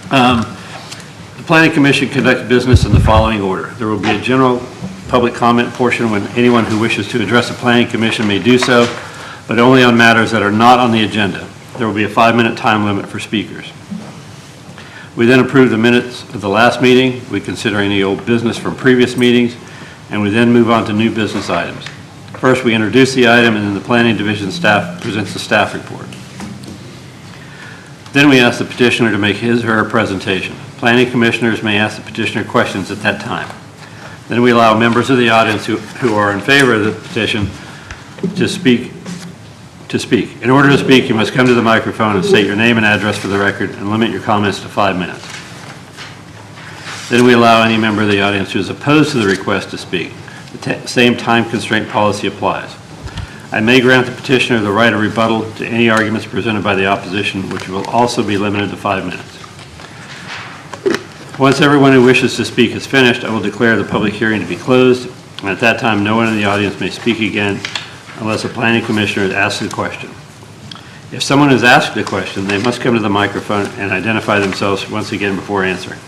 The Planning Commission conducts business in the following order. There will be a general public comment portion when anyone who wishes to address the Planning Commission may do so, but only on matters that are not on the agenda. There will be a 5-minute time limit for speakers. We then approve the minutes of the last meeting. We consider any old business from previous meetings, and we then move on to new business items. First, we introduce the item, and then the Planning Division staff presents the staff report. Then we ask the petitioner to make his or her presentation. Planning commissioners may ask the petitioner questions at that time. Then we allow members of the audience who are in favor of the petition to speak. In order to speak, you must come to the microphone and state your name and address for the record and limit your comments to 5 minutes. Then we allow any member of the audience who is opposed to the request to speak. The same time constraint policy applies. I may grant the petitioner the right of rebuttal to any arguments presented by the opposition, which will also be limited to 5 minutes. Once everyone who wishes to speak is finished, I will declare the public hearing to be closed, and at that time, no one in the audience may speak again unless a planning commissioner has asked a question. If someone has asked a question, they must come to the microphone and identify themselves once again before answering.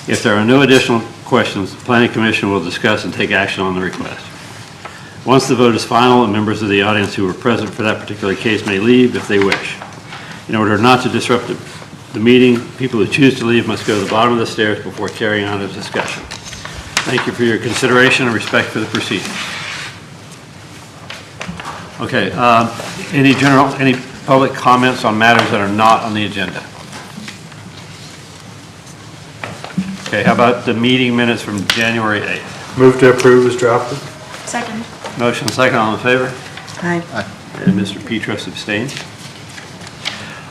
If there are no additional questions, the Planning Commission will discuss and take action on the request. Once the vote is final, members of the audience who were present for that particular case may leave if they wish. In order not to disrupt the meeting, people who choose to leave must go to the bottom of the stairs before carrying on a discussion. Thank you for your consideration and respect for the proceedings. Okay, any public comments on matters that are not on the agenda? Okay, how about the meeting minutes from January 8th? Move to approve as drafted. Second. Motion second, all in favor? Aye. And Mr. Petros abstains.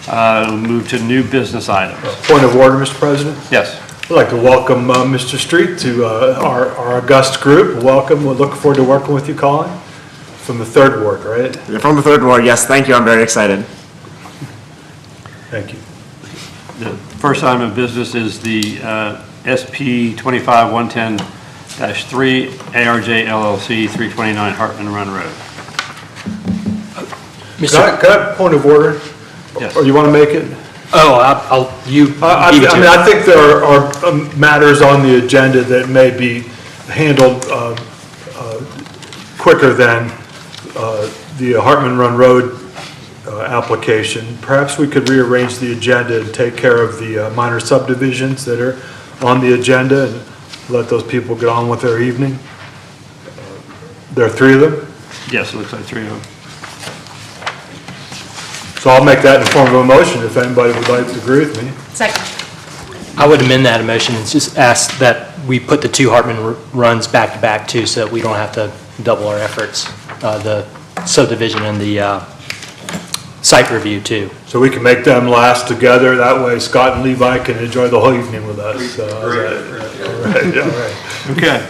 We'll move to new business items. Point of order, Mr. President. Yes. I'd like to welcome Mr. Street to our august group. Welcome. We're looking forward to working with you, Colin, from the 3rd Ward, right? From the 3rd Ward, yes. Thank you. I'm very excited. Thank you. The first item of business is the SP 25-110-3 ARJ LLC 329 Hartman Run Road. Can I have point of order? Yes. Or you want to make it? Oh, I think there are matters on the agenda that may be handled quicker than the Hartman Run Road application. Perhaps we could rearrange the agenda and take care of the minor subdivisions that are on the agenda and let those people get on with their evening. There are 3 of them? Yes, it looks like 3 of them. So I'll make that in the form of a motion if anybody would like to agree with me. Second. I would amend that motion and just ask that we put the 2 Hartman runs back to back too, so that we don't have to double our efforts. The subdivision and the site review too. So we can make them last together. That way Scott and Levi can enjoy the whole evening with us. All right. Okay.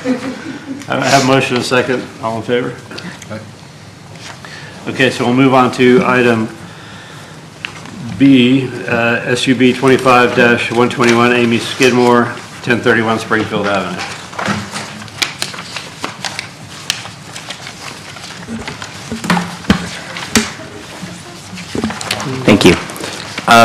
I have a motion and a second. All in favor? Okay, so we'll move on to item B, SUB 25-121, Amy Skidmore, 1031 Springfield Avenue. Thank you.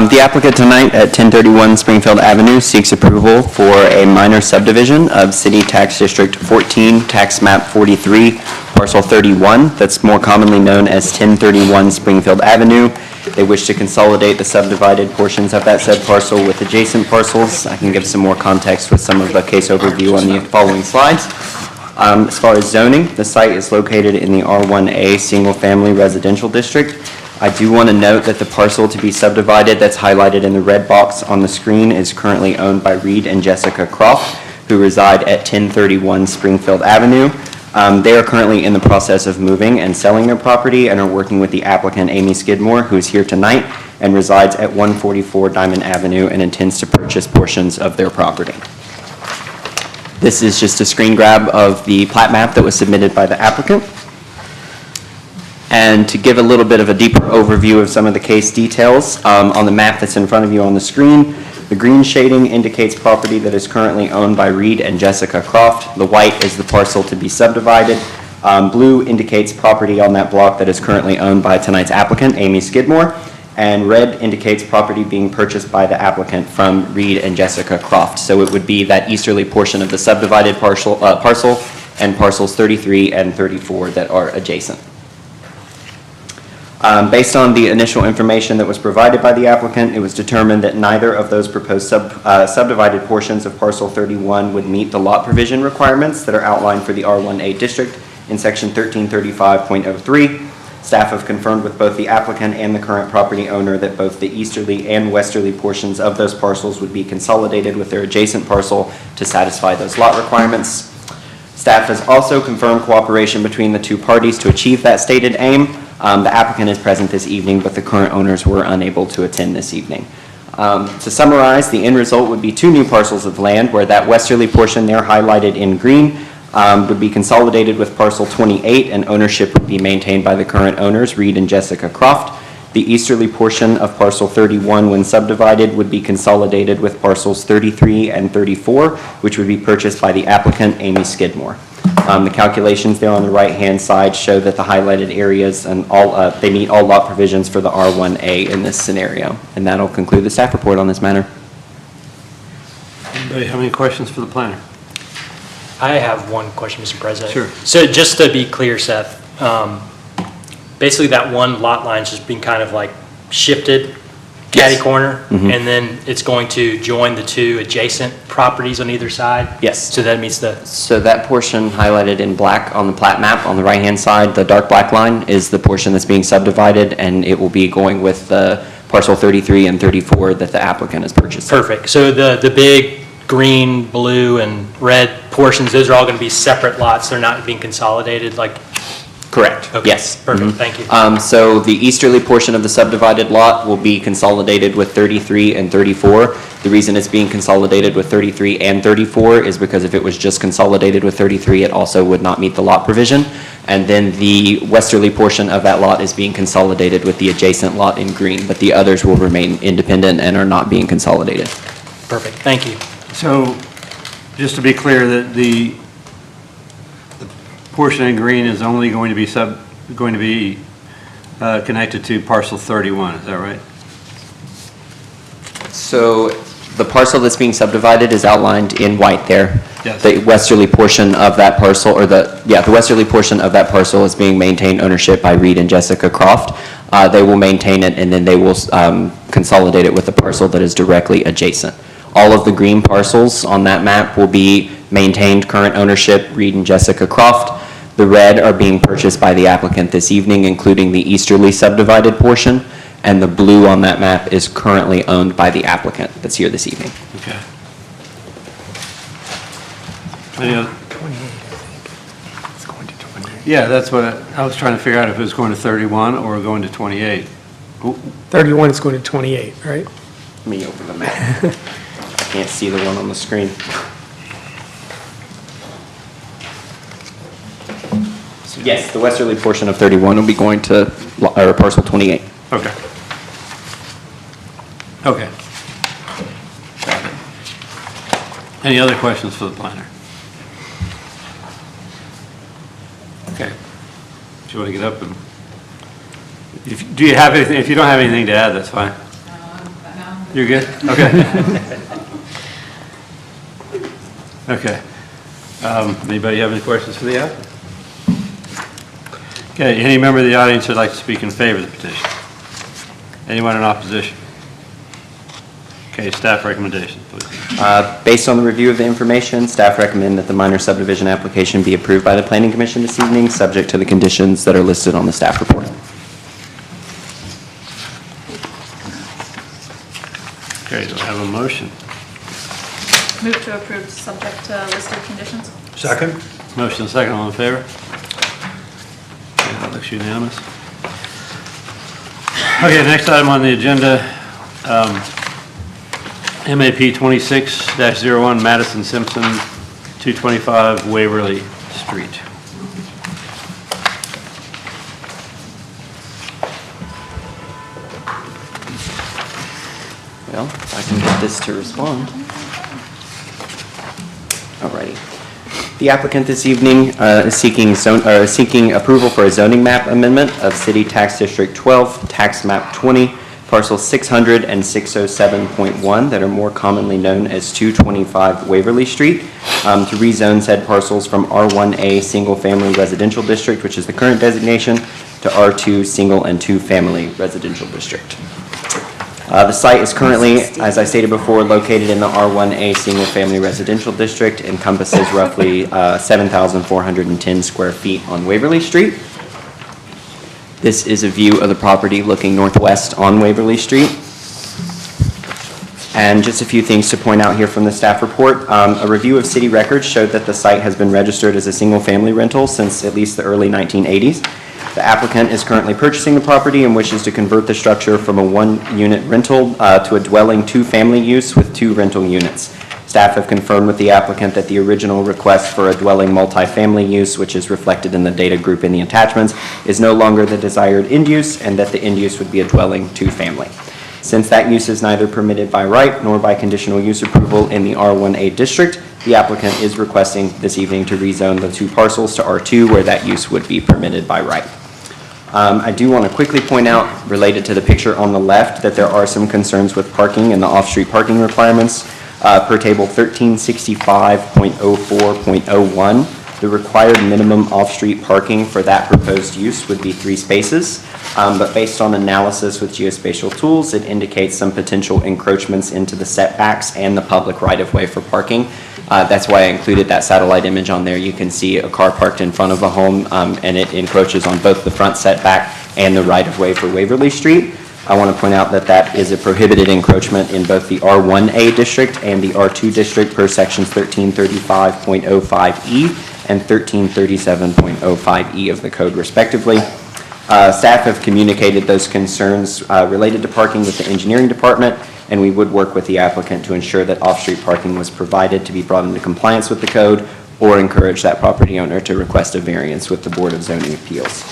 The applicant tonight at 1031 Springfield Avenue seeks approval for a minor subdivision of City Tax District 14, Tax Map 43, Parcel 31, that's more commonly known as 1031 Springfield Avenue. They wish to consolidate the subdivided portions of that said parcel with adjacent parcels. I can give some more context with some of the case overview on the following slides. As far as zoning, the site is located in the R1A Single Family Residential District. I do want to note that the parcel to be subdivided that's highlighted in the red box on the screen is currently owned by Reed and Jessica Croft, who reside at 1031 Springfield Avenue. They are currently in the process of moving and selling their property and are working with the applicant, Amy Skidmore, who is here tonight and resides at 144 Diamond Avenue and intends to purchase portions of their property. This is just a screen grab of the plat map that was submitted by the applicant. And to give a little bit of a deeper overview of some of the case details, on the map that's in front of you on the screen, the green shading indicates property that is currently owned by Reed and Jessica Croft. The white is the parcel to be subdivided. Blue indicates property on that block that is currently owned by tonight's applicant, Amy Skidmore. and red indicates property being purchased by the applicant from Reed and Jessica Croft. So it would be that easterly portion of the subdivided parcel and parcels 33 and 34 that are adjacent. Based on the initial information that was provided by the applicant, it was determined that neither of those proposed subdivided portions of parcel 31 would meet the lot provision requirements that are outlined for the R1A district in section 1335.03. Staff have confirmed with both the applicant and the current property owner that both the easterly and westerly portions of those parcels would be consolidated with their adjacent parcel to satisfy those lot requirements. Staff has also confirmed cooperation between the two parties to achieve that stated aim. The applicant is present this evening, but the current owners were unable to attend this evening. To summarize, the end result would be two new parcels of land where that westerly portion there highlighted in green would be consolidated with parcel 28, and ownership would be maintained by the current owners, Reed and Jessica Croft. The easterly portion of parcel 31, when subdivided, would be consolidated with parcels 33 and 34, which would be purchased by the applicant, Amy Skidmore. The calculations there on the right-hand side show that the highlighted areas and they meet all lot provisions for the R1A in this scenario. And that'll conclude the staff report on this matter. Anybody have any questions for the planner? I have one question, Mr. President. Sure. So just to be clear, Seth, basically that one lot line's just being kind of like shifted catty Yes. corner, Mhm. and then it's going to join the two adjacent properties on either side? Yes. So that meets the, So that portion highlighted in black on the plat map on the right-hand side, the dark black line is the portion that's being subdivided, and it will be going with the parcel 33 and 34 that the applicant is purchasing. perfect. So the big green, blue, and red portions, those are all going to be separate lots? They're not being consolidated, like? Correct, Okay, yes. perfect, Mhm. thank you. So the easterly portion of the subdivided lot will be consolidated with 33 and 34. The reason it's being consolidated with 33 and 34 is because if it was just consolidated with 33, it also would not meet the lot provision. And then the westerly portion of that lot is being consolidated with the adjacent lot in green, but the others will remain independent and are not being consolidated. Perfect, thank you. So, just to be clear, that the portion in green is only going to be connected to parcel 31, is that right? So the parcel that's being subdivided is outlined in white there. Yes. The westerly portion of that parcel, the westerly portion of that parcel is being maintained ownership by Reed and Jessica Croft. They will maintain it, and then they will consolidate it with the parcel that is directly adjacent. All of the green parcels on that map will be maintained current ownership, Reed and Jessica Croft. The red are being purchased by the applicant this evening, including the easterly subdivided portion, and the blue on that map is currently owned by the applicant that's here this evening. Okay. Any other? Yeah, that's what I was trying to figure out, if it was going to 31 or going to 28. 31 is going to 28, right? Let me open the map. I can't see the one on the screen. So yes, the westerly portion of 31 will be going to parcel 28. Okay. Okay. Got it. Any other questions for the planner? Okay. Do you want to get up and, do you have anything, if you don't have anything to add, that's fine. You're good? Okay. Okay. Anybody have any questions for the applicant? Okay, any member of the audience would like to speak in favor of the petition? Anyone in opposition? Okay, staff recommendation, please. Based on the review of the information, staff recommend that the minor subdivision application be approved by the Planning Commission this evening, subject to the conditions that are listed on the staff report. Okay, do I have a motion? Move to approve subject to listed conditions. Second? Motion and second, all in favor? Okay, that looks unanimous. Okay, next item on the agenda, MAP 26-01 Madison Simpson, 225 Waverly Street. Well, if I can get this to respond. Alrighty. The applicant this evening is seeking approval for a zoning map amendment of City Tax District 12, Tax Map 20, parcels 600 and 607.1 that are more commonly known as 225 Waverly Street, to rezone said parcels from R1A Single Family Residential District, which is the current designation, to R2 Single and Two Family Residential District. The site is currently, as I stated before, located in the R1A Single Family Residential District, encompasses roughly 7,410 square feet on Waverly Street. This is a view of the property looking northwest on Waverly Street. And just a few things to point out here from the staff report. A review of city records showed that the site has been registered as a single-family rental since at least the early 1980s. The applicant is currently purchasing the property and wishes to convert the structure from a one-unit rental to a dwelling two-family use with 2 rental units. Staff have confirmed with the applicant that the original request for a dwelling multifamily use, which is reflected in the data group in the attachments, is no longer the desired end use, and that the end use would be a dwelling two-family. Since that use is neither permitted by right nor by conditional use approval in the R1A district, the applicant is requesting this evening to rezone the 2 parcels to R2 where that use would be permitted by right. I do want to quickly point out, related to the picture on the left, that there are some concerns with parking and the off-street parking requirements. Per table 1365.04.01, the required minimum off-street parking for that proposed use would be 3 spaces. But based on analysis with geospatial tools, it indicates some potential encroachments into the setbacks and the public right-of-way for parking. That's why I included that satellite image on there. You can see a car parked in front of a home, and it encroaches on both the front setback and the right-of-way for Waverly Street. I want to point out that that is a prohibited encroachment in both the R1A district and the R2 district per sections 1335.05E and 1337.05E of the code respectively. Staff have communicated those concerns related to parking with the engineering department, and we would work with the applicant to ensure that off-street parking was provided to be brought into compliance with the code or encourage that property owner to request a variance with the Board of Zoning Appeals.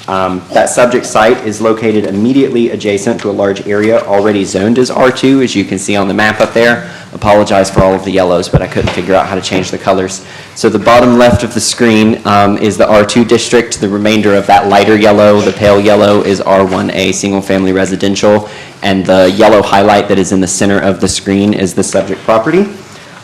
That subject site is located immediately adjacent to a large area already zoned as R2, as you can see on the map up there. Apologize for all of the yellows, but I couldn't figure out how to change the colors. So the bottom left of the screen is the R2 district. The remainder of that lighter yellow, the pale yellow, is R1A Single Family Residential, and the yellow highlight that is in the center of the screen is the subject property.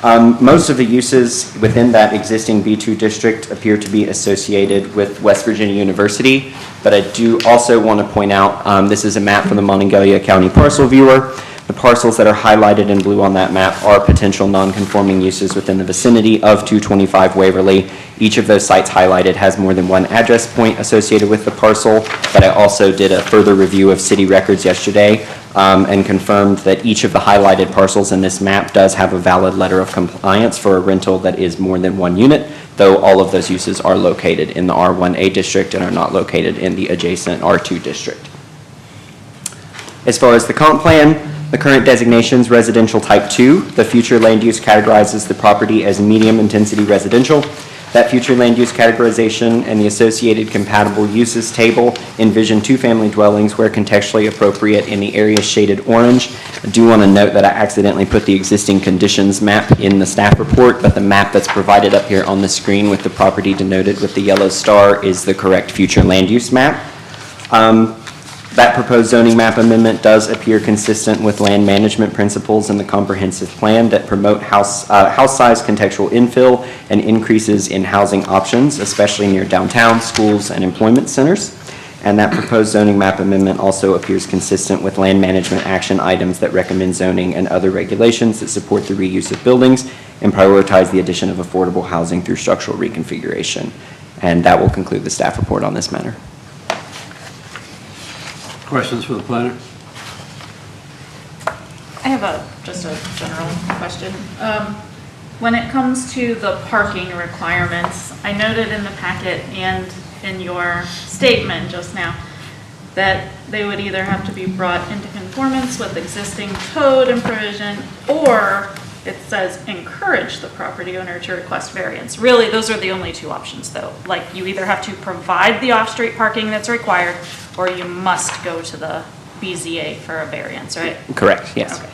Most of the uses within that existing B2 district appear to be associated with West Virginia University, but I do also want to point out, this is a map from the Monongalia County Parcel Viewer. The parcels that are highlighted in blue on that map are potential non-conforming uses within the vicinity of 225 Waverly. Each of those sites highlighted has more than one address point associated with the parcel, but I also did a further review of city records yesterday and confirmed that each of the highlighted parcels in this map does have a valid letter of compliance for a rental that is more than 1 unit, though all of those uses are located in the R1A district and are not located in the adjacent R2 district. As far as the comp plan, the current designation is residential type 2. The future land use categorizes the property as medium intensity residential. That future land use categorization and the associated compatible uses table envision 2-family dwellings where contextually appropriate in the area shaded orange. I do want to note that I accidentally put the existing conditions map in the staff report, but the map that's provided up here on the screen with the property denoted with the yellow star is the correct future land use map. That proposed zoning map amendment does appear consistent with land management principles in the comprehensive plan that promote house size contextual infill and increases in housing options, especially near downtown, schools, and employment centers. And that proposed zoning map amendment also appears consistent with land management action items that recommend zoning and other regulations that support the reuse of buildings and prioritize the addition of affordable housing through structural reconfiguration. And that will conclude the staff report on this matter. Questions for the planner? I have just a general question. When it comes to the parking requirements, I noted in the packet and in your statement just now that they would either have to be brought into conformance with existing code and provision, or it says encourage the property owner to request variance. Really, those are the only 2 options though. Like, you either have to provide the off-street parking that's required, or you must go to the BZA for a variance, right? Correct, yes. Okay.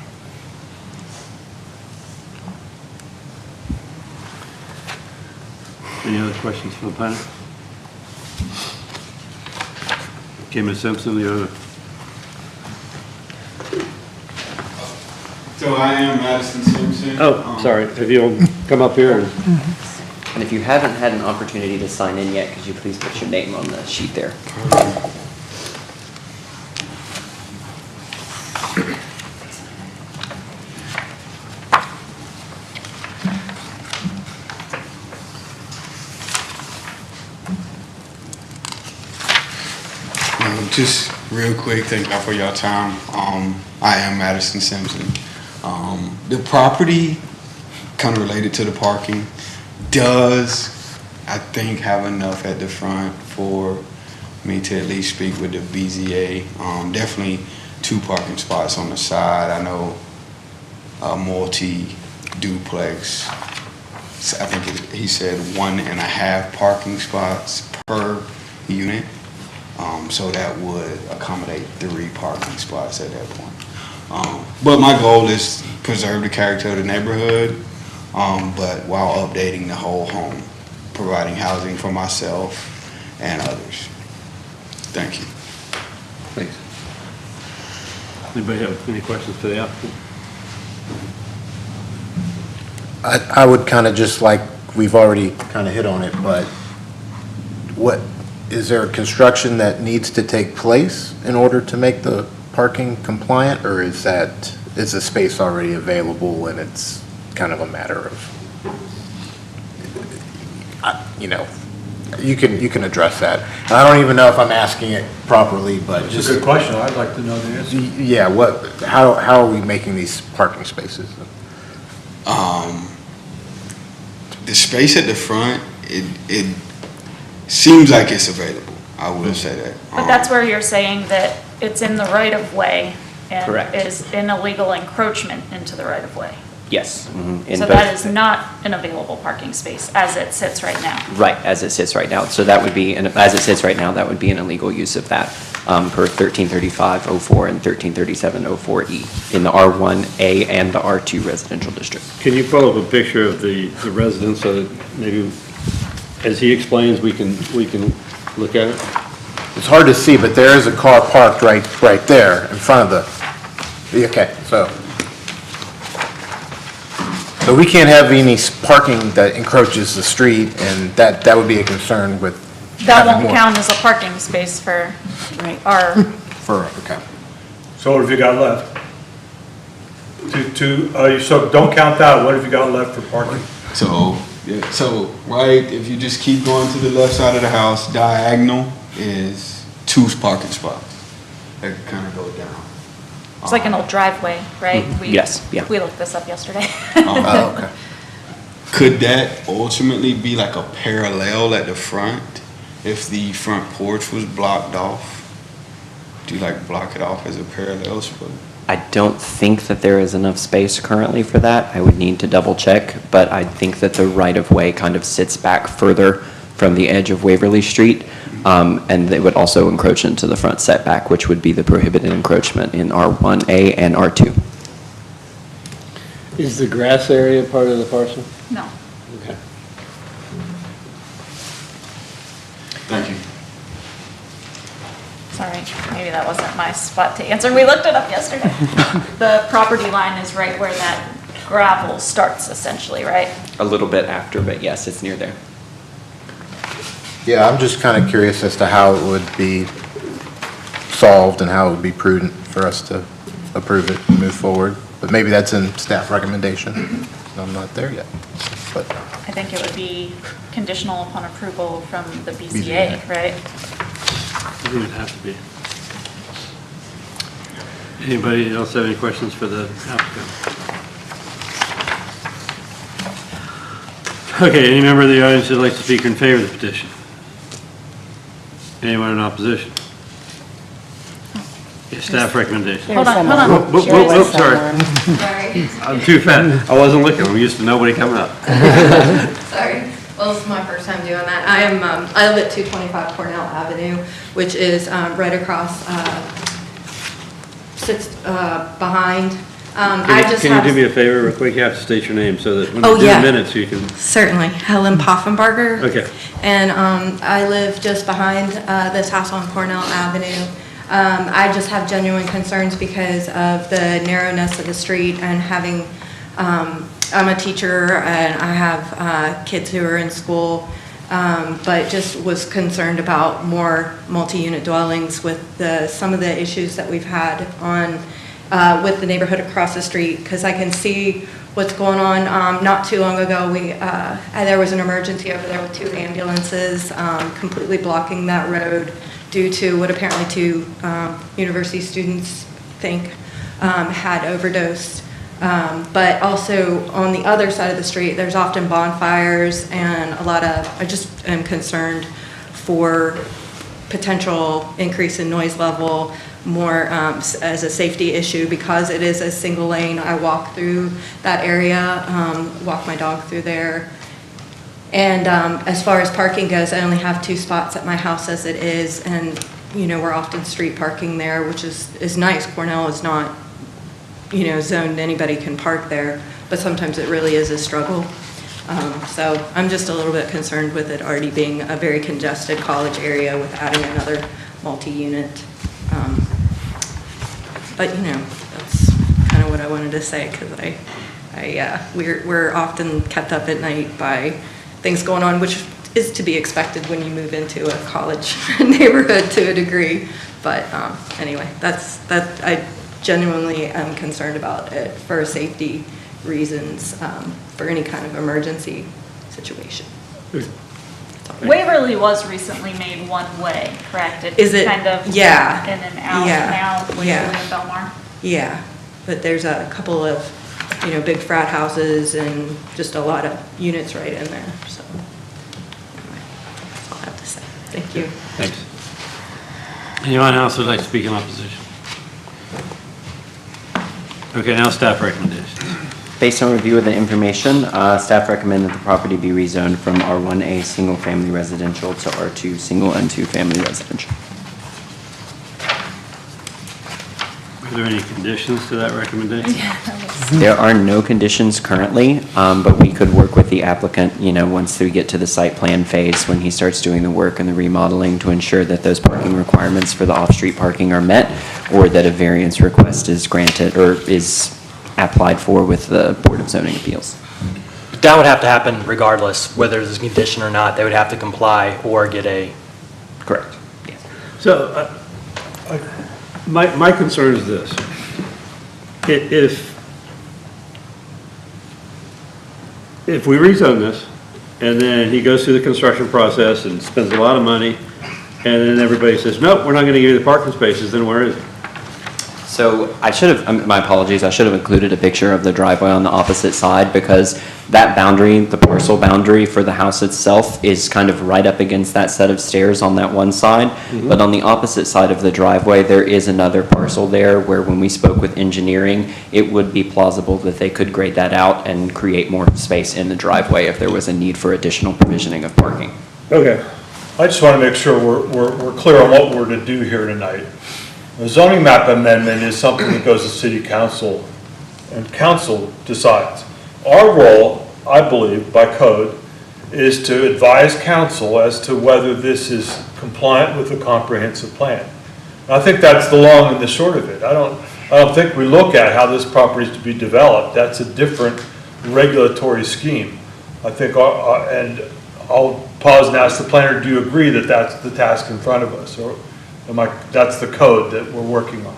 Any other questions for the planner? Okay, Ms. Simpson, the other. So I am Madison Simpson. Oh, sorry, if you'll come up here and... And if you haven't had an opportunity to sign in yet, could you please put your name on the sheet there? Just real quick, thank y'all for your time. I am Madison Simpson. The property, kind of related to the parking, does, I think, have enough at the front for me to at least speak with the BZA. Definitely 2 parking spots on the side. I know a multi-duplex, I think he said 1.5 parking spots per unit. So that would accommodate 3 parking spots at that point. But my goal is to preserve the character of the neighborhood, but while updating the whole home, providing housing for myself and others. Thank you. Thanks. Anybody have any questions for the applicant? I would kind of just like, we've already kind of hit on it, but is there construction that needs to take place in order to make the parking compliant, or is the space already available and it's kind of a matter of, you can address that. And I don't even know if I'm asking it properly, but It's just. a good question. I'd like to know the answer. Yeah, how are we making these parking spaces? The space at the front, it seems like it's available. I will say that. But that's where you're saying that it's in the right of way Correct. and is an illegal encroachment into the right of way. Yes. in So both- that is not an available parking space as it sits right now. Right, as it sits right now. So that would be, as it sits right now, that would be an illegal use of that per 1335-04 and 1337-04E in the R1A and the R2 residential district. Can you pull up a picture of the residence so that maybe, as he explains, we can look at it? It's hard to see, but there is a car parked right there in front of okay, so we can't have any parking that encroaches the street, and that would be a concern with That having won't more. count as a parking space for our, Okay. So what have you got left? So don't count that. What have you got left for parking? So, yeah, so right, if you just keep going to the left side of the house, diagonal is 2 parking spots that kind of go down. it's like an old driveway, right? Yes, yeah. We looked this up yesterday. Oh, okay. Could that ultimately be like a parallel at the front if the front porch was blocked off? Do you like block it off as a parallel split? I don't think that there is enough space currently for that. I would need to double check, but I think that the right-of-way kind of sits back further from the edge of Waverly Street, and it would also encroach into the front setback, which would be the prohibited encroachment in R1A and R2. Is the grass area part of the parcel? No. Okay. Thank you. Sorry, maybe that wasn't my spot to answer. We looked it up yesterday. The property line is right where that gravel starts essentially, right? A little bit after, but yes, it's near there. Yeah, I'm just kind of curious as to how it would be solved and how it would be prudent for us to approve it and move forward. But maybe that's in staff recommendation. I'm not there yet, but. I think it would be conditional upon approval from the BZA. BZA, right? It would have to be. Anybody else have any questions for the applicant? Okay, any member of the audience who'd like to speak in favor of the petition? Anyone in opposition? Yes, staff recommendation. Hold on, hold on. Whoop, sorry. Sorry. I'm too fat. I wasn't looking. I'm used to nobody coming up. Sorry. Well, this is my first time doing that. I live at 225 Cornell Avenue, which is right across, sits behind. Can you do me a favor real quick? You have to state your name so that when Oh, you do yeah. the minutes, you can. Certainly. Helen Poffenbarger. Okay. And I live just behind this house on Cornell Avenue. I just have genuine concerns because of the narrowness of the street and having, I'm a teacher and I have kids who are in school, but just was concerned about more multi-unit dwellings with some of the issues that we've had on, with the neighborhood across the street, because I can see what's going on. Not too long ago, there was an emergency over there with 2 ambulances completely blocking that road due to what apparently 2 university students think had overdosed. But also on the other side of the street, there's often bonfires and I just am concerned for potential increase in noise level, more as a safety issue because it is a single lane. I walk through that area, walk my dog through there. And as far as parking goes, I only have 2 spots at my house as it is, and we're often street parking there, which is nice. Cornell is not zoned, anybody can park there, but sometimes it really is a struggle. So I'm just a little bit concerned with it already being a very congested college area with adding another multi-unit. But that's kind of what I wanted to say, because we're often kept up at night by things going on, which is to be expected when you move into a college neighborhood to a degree. But anyway, I genuinely am concerned about it for safety reasons, for any kind of emergency situation. Waverly was recently made one way, correct? Is it? Kind of Yeah. in and out Yeah. now, Waverly Yeah. and Belmar? Yeah, but there's a couple of, big frat houses and just a lot of units right in there, so. Anyway, that's all I have to say. Thank you. Thanks. Anyone else would like to speak in opposition? Okay, now staff recommendations. Based on review of the information, staff recommend that the property be rezoned from R1A Single Family Residential to R2 Single and 2 Family Residential. Are there any conditions to that recommendation? There are no conditions currently, but we could work with the applicant, once we get to the site plan phase, when he starts doing the work and the remodeling to ensure that those parking requirements for the off-street parking are met, or that a variance request is granted or is applied for with the Board of Zoning Appeals. That would have to happen regardless, whether there's a condition or not. They would have to comply or get a. Correct. Yes. So, my concern is this. If we rezone this, and then he goes through the construction process and spends a lot of money, and then everybody says, nope, we're not gonna give you the parking spaces, then where is it? So I should have, my apologies, I should have included a picture of the driveway on the opposite side, because that boundary, the parcel boundary for the house itself is kind of right up against that set of stairs on that one side. But on the opposite side of the driveway, there is another parcel there where when we spoke with engineering, it would be plausible that they could grade that out and create more space in the driveway if there was a need for additional provisioning of parking. Okay. I just want to make sure we're clear on what we're to do here tonight. The zoning map amendment is something that goes to city council, and council decides. Our role, I believe, by code, is to advise council as to whether this is compliant with the comprehensive plan. And I think that's the long and the short of it. I don't think we look at how this property is to be developed. That's a different regulatory scheme. I think, and I'll pause and ask the planner, do you agree that that's the task in front of us? Or that's the code that we're working on?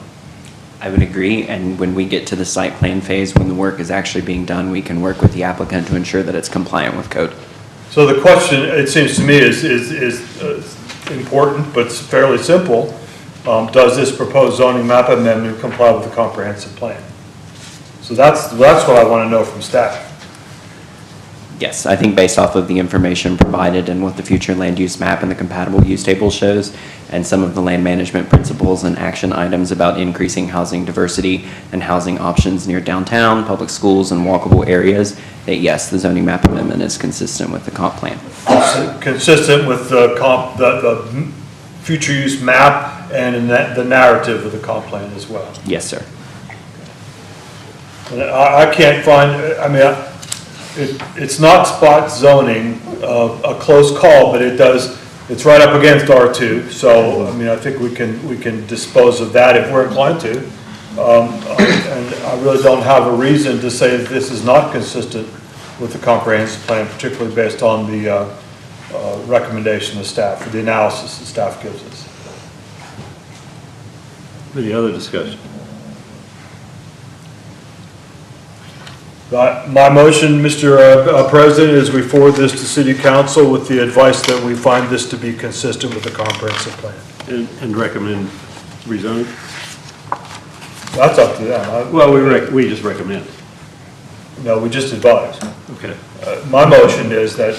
I would agree, and when we get to the site plan phase, when the work is actually being done, we can work with the applicant to ensure that it's compliant with code. So the question, it seems to me, is important, but it's fairly simple. Does this proposed zoning map amendment comply with the comprehensive plan? So that's what I want to know from staff. Yes, I think based off of the information provided and what the future land use map and the compatible use table shows, and some of the land management principles and action items about increasing housing diversity and housing options near downtown, public schools, and walkable areas, that yes, the zoning map amendment is consistent with the comp plan. Consistent with the future use map and the narrative of the comp plan as well. Yes, sir. And I can't find, I mean, it's not spot zoning, a close call, but it does It's right up against R2, so, I mean, I think we can dispose of that if we're inclined to. And I really don't have a reason to say that this is not consistent with the comprehensive plan, particularly based on the recommendation of staff, or the analysis that staff gives us. Any other discussion? My motion, Mr. President, is we forward this to City Council with the advice that we find this to be consistent with the comprehensive plan. And recommend rezoning? That's up to them. Well, we just recommend. No, we just advise. Okay. My motion is that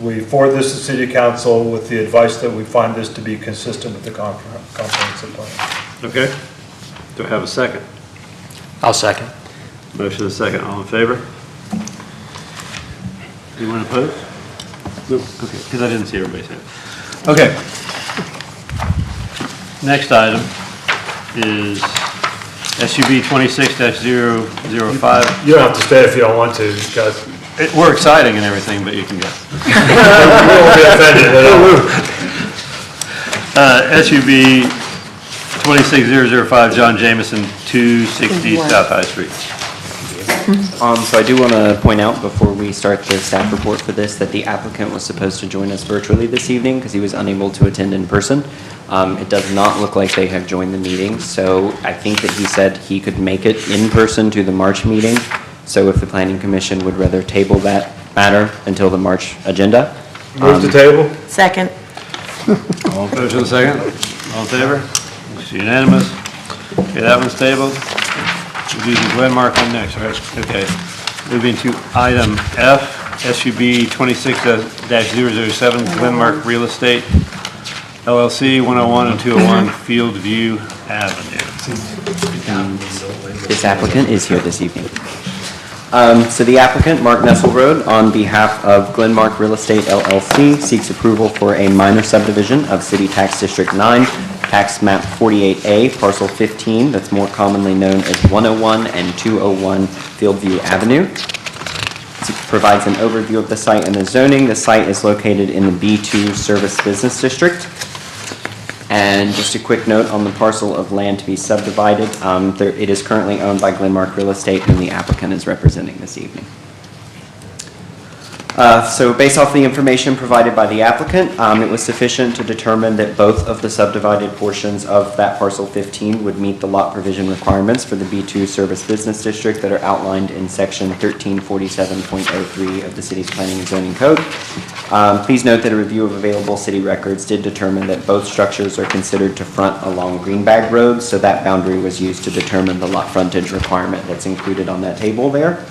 we forward this to City Council with the advice that we find this to be consistent with the comprehensive plan. Okay. Do I have a second? I'll second. Motion and second. All in favor? Anyone opposed? No. Okay, because I didn't see everybody's hand. Okay. Next item is SUB 26-005. You don't have to stay if you don't want to, because We're exciting and everything, but you can go. we won't be offended at all. SUB 26005, John Jameson, 260 South High Street. So I do want to point out before we start the staff report for this, that the applicant was supposed to join us virtually this evening because he was unable to attend in person. It does not look like they have joined the meeting, so I think that he said he could make it in person to the March meeting. So if the Planning Commission would rather table that matter until the March agenda. Move the table. Second. All opposed to the second? All in favor? It's unanimous. Okay, that one's tabled. We're using Glenmark on next, right? Okay. Moving to item F, SUB 26-007, Glenmark Real Estate, LLC, 101 and 201 Fieldview Avenue. This applicant is here this evening. So the applicant, Mark Nesselrode, on behalf of Glenmark Real Estate LLC, seeks approval for a minor subdivision of City Tax District 9, Tax Map 48A, Parcel 15, that's more commonly known as 101 and 201 Fieldview Avenue. It provides an overview of the site and the zoning. The site is located in the B2 Service Business District. And just a quick note on the parcel of land to be subdivided. It is currently owned by Glenmark Real Estate, whom the applicant is representing this evening. So based off the information provided by the applicant, it was sufficient to determine that both of the subdivided portions of that parcel 15 would meet the lot provision requirements for the B2 Service Business District that are outlined in section 1347.03 of the city's Planning and Zoning Code. Please note that a review of available city records did determine that both structures are considered to front along Greenbag Road, so that boundary was used to determine the lot frontage requirement that's included on that table there.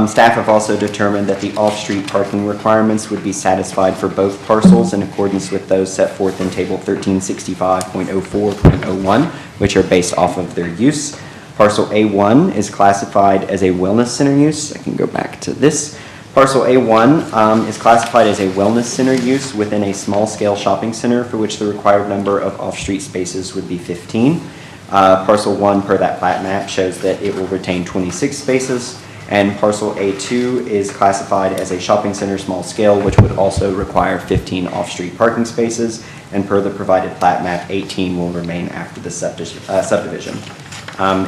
Staff have also determined that the off-street parking requirements would be satisfied for both parcels in accordance with those set forth in Table 1365.04.01, which are based off of their use. Parcel A1 is classified as a wellness center use. I can go back to this. Parcel A1 is classified as a wellness center use within a small-scale shopping center for which the required number of off-street spaces would be 15. Parcel 1, per that plat map, shows that it will retain 26 spaces. And parcel A2 is classified as a shopping center small scale, which would also require 15 off-street parking spaces. And per the provided plat map, 18 will remain after the subdivision.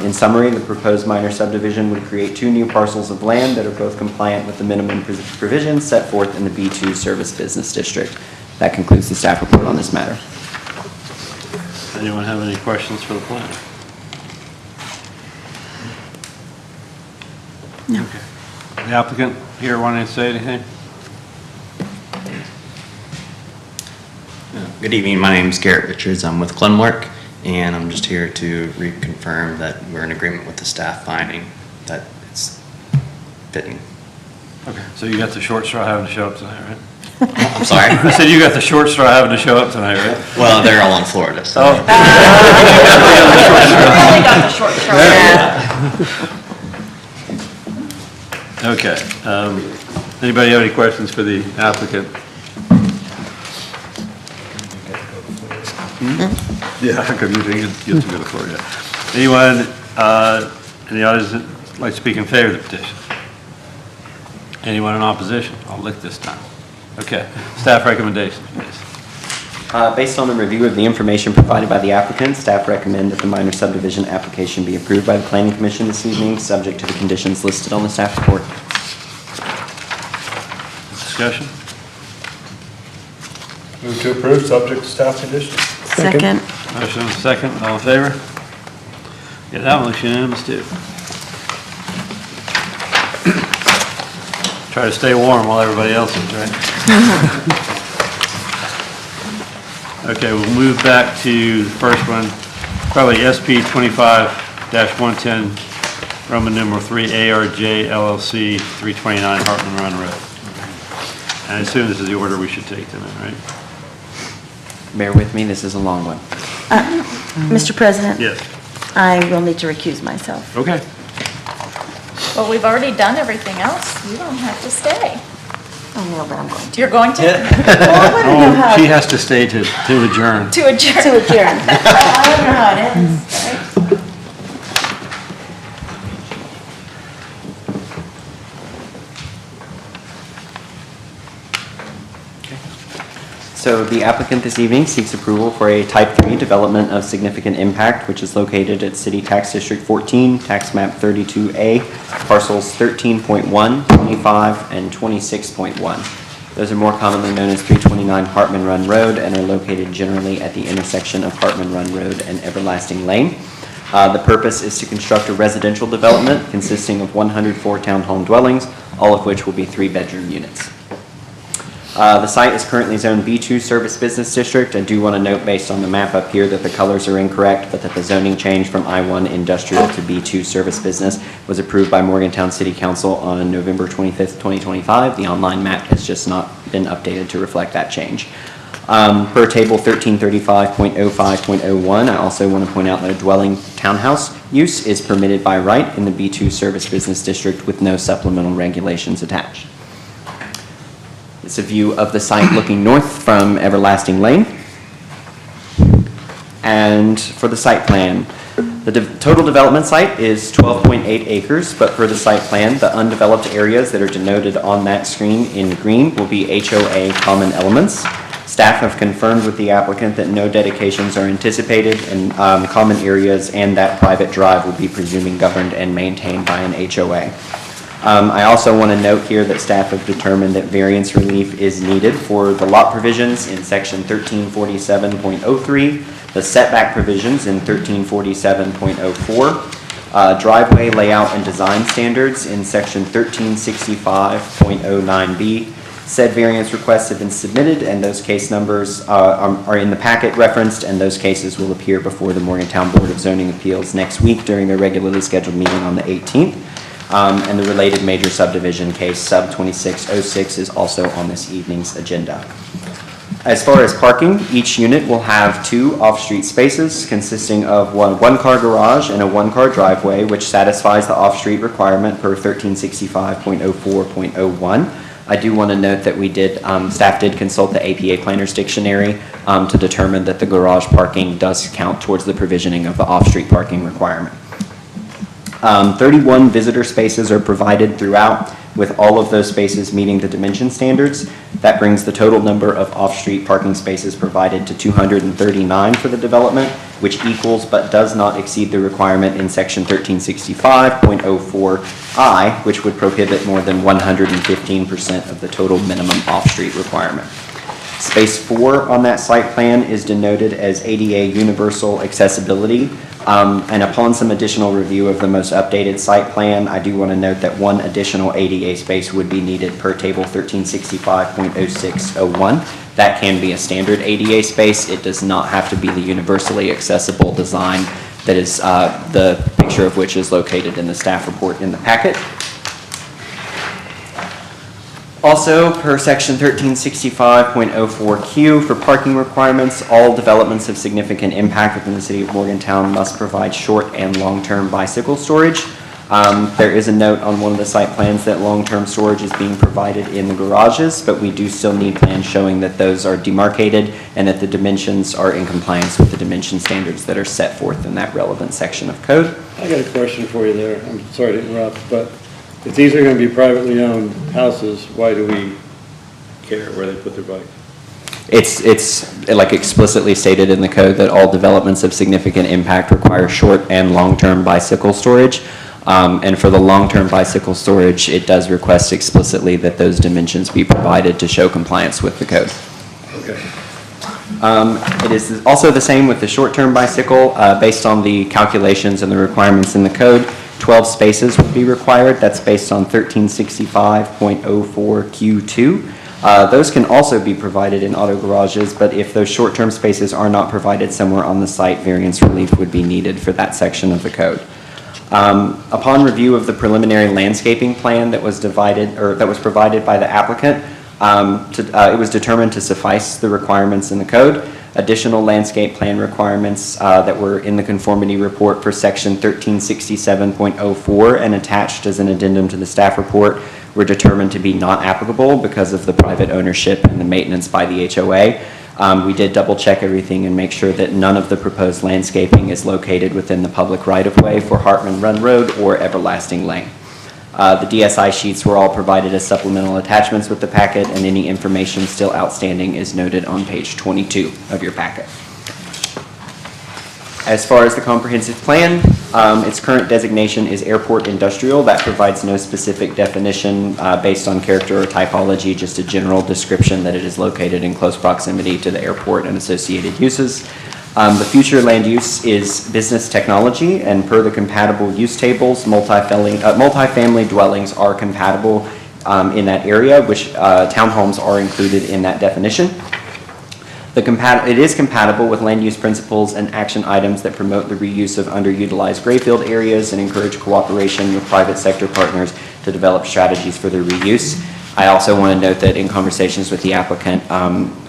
In summary, the proposed minor subdivision would create 2 new parcels of land that are both compliant with the minimum provisions set forth in the B2 Service Business District. That concludes the staff report on this matter. Anyone have any questions for the planner? No. Okay. The applicant here wanting to say anything? Good evening, my name is Garrett Richards. I'm with Glenmark, and I'm just here to reconfirm that we're in agreement with the staff finding that it's fitting. Okay, so you got the short straw having to show up tonight, right? I'm sorry? I said you got the short straw having to show up tonight, right? Well, they're all in Florida, so. Oh. Really got the short straw. Okay. Anybody have any questions for the applicant? Yeah, I could usually get to go to the floor, yeah. Anyone in the audience that would like to speak in favor of the petition? Anyone in opposition? I'll lick this time. Okay. Staff recommendations, please. Based on the review of the information provided by the applicant, staff recommend that the minor subdivision application be approved by the Planning Commission this evening, subject to the conditions listed on the staff report. Discussion? Move to approve, subject to staff conditions. Second. Motion and second, all in favor? Yeah, that one looks unanimous too. Try to stay warm while everybody else is, right? Okay, we'll move back to the first one, probably SP 25-110, Roman numeral 3, ARJ LLC, 329 Hartman Run Road. And I assume this is the order we should take them in, right? Bear with me, this is a long one. Mr. President? Yes. I will need to recuse myself. Okay. Well, we've already done everything else. You don't have to stay. Oh, no, but I'm going to. You're going to? Well, I want to know Oh, how. she has to stay to adjourn. To adjourn. To adjourn. I don't know how it ends, right? So the applicant this evening seeks approval for a Type 3 development of significant impact, which is located at City Tax District 14, Tax Map 32A, parcels 13.1, 25, and 26.1. Those are more commonly known as 329 Hartman Run Road and are located generally at the intersection of Hartman Run Road and Everlasting Lane. The purpose is to construct a residential development consisting of 104 townhome dwellings, all of which will be 3-bedroom units. The site is currently zoned B2 Service Business District. I do want to note, based on the map up here, that the colors are incorrect, but that the zoning change from I1 Industrial to B2 Service Business was approved by Morgantown City Council on November 25th, 2025. The online map has just not been updated to reflect that change. Per table 1335.05.01, I also want to point out that a dwelling townhouse use is permitted by right in the B2 Service Business District with no supplemental regulations attached. It's a view of the site looking north from Everlasting Lane. And for the site plan, the total development site is 12.8 acres, but for the site plan, the undeveloped areas that are denoted on that screen in green will be HOA common elements. Staff have confirmed with the applicant that no dedications are anticipated and common areas and that private drive will be presuming governed and maintained by an HOA. I also want to note here that staff have determined that variance relief is needed for the lot provisions in section 1347.03, the setback provisions in 1347.04, driveway layout and design standards in section 1365.09B. Said variance requests have been submitted and those case numbers are in the packet referenced, and those cases will appear before the Morgantown Board of Zoning Appeals next week during their regularly scheduled meeting on the 18th. And the related major subdivision case, sub 2606, is also on this evening's agenda. As far as parking, each unit will have 2 off-street spaces consisting of one-car garage and a one-car driveway, which satisfies the off-street requirement per 1365.04.01. I do want to note that staff did consult the APA Planners Dictionary to determine that the garage parking does count towards the provisioning of the off-street parking requirement. 31 visitor spaces are provided throughout, with all of those spaces meeting the dimension standards. That brings the total number of off-street parking spaces provided to 239 for the development, which equals but does not exceed the requirement in section 1365.04I, which would prohibit more than 115% of the total minimum off-street requirement. Space 4 on that site plan is denoted as ADA universal accessibility. And upon some additional review of the most updated site plan, I do want to note that 1 additional ADA space would be needed per table 1365.0601. That can be a standard ADA space. It does not have to be the universally accessible design that is the picture of which is located in the staff report in the packet. Also, per section 1365.04Q, for parking requirements, all developments of significant impact within the city of Morgantown must provide short and long-term bicycle storage. There is a note on one of the site plans that long-term storage is being provided in the garages, but we do still need plans showing that those are demarcated and that the dimensions are in compliance with the dimension standards that are set forth in that relevant section of code. I got a question for you there. I'm sorry to interrupt, but if these are going to be privately owned houses, why do we care where they put their bike? It's like explicitly stated in the code that all developments of significant impact require short and long-term bicycle storage. And for the long-term bicycle storage, it does request explicitly that those dimensions be provided to show compliance with the code. Okay. It is also the same with the short-term bicycle. Based on the calculations and the requirements in the code, 12 spaces would be required. That's based on 1365.04Q2. Those can also be provided in auto garages, but if those short-term spaces are not provided somewhere on the site, variance relief would be needed for that section of the code. Upon review of the preliminary landscaping plan that was provided by the applicant, it was determined to suffice the requirements in the code. Additional landscape plan requirements that were in the conformity report for section 1367.04 and attached as an addendum to the staff report were determined to be not applicable because of the private ownership and the maintenance by the HOA. We did double check everything and make sure that none of the proposed landscaping is located within the public right-of-way for Hartman Run Road or Everlasting Lane. The DSI sheets were all provided as supplemental attachments with the packet, and any information still outstanding is noted on page 22 of your packet. As far as the comprehensive plan, its current designation is airport industrial. That provides no specific definition based on character or typology, just a general description that it is located in close proximity to the airport and associated uses. The future land use is business technology, and per the compatible use tables, multifamily dwellings are compatible in that area, which townhomes are included in that definition. It is compatible with land use principles and action items that promote the reuse of underutilized grayfield areas and encourage cooperation with private sector partners to develop strategies for their reuse. I also want to note that in conversations with the applicant,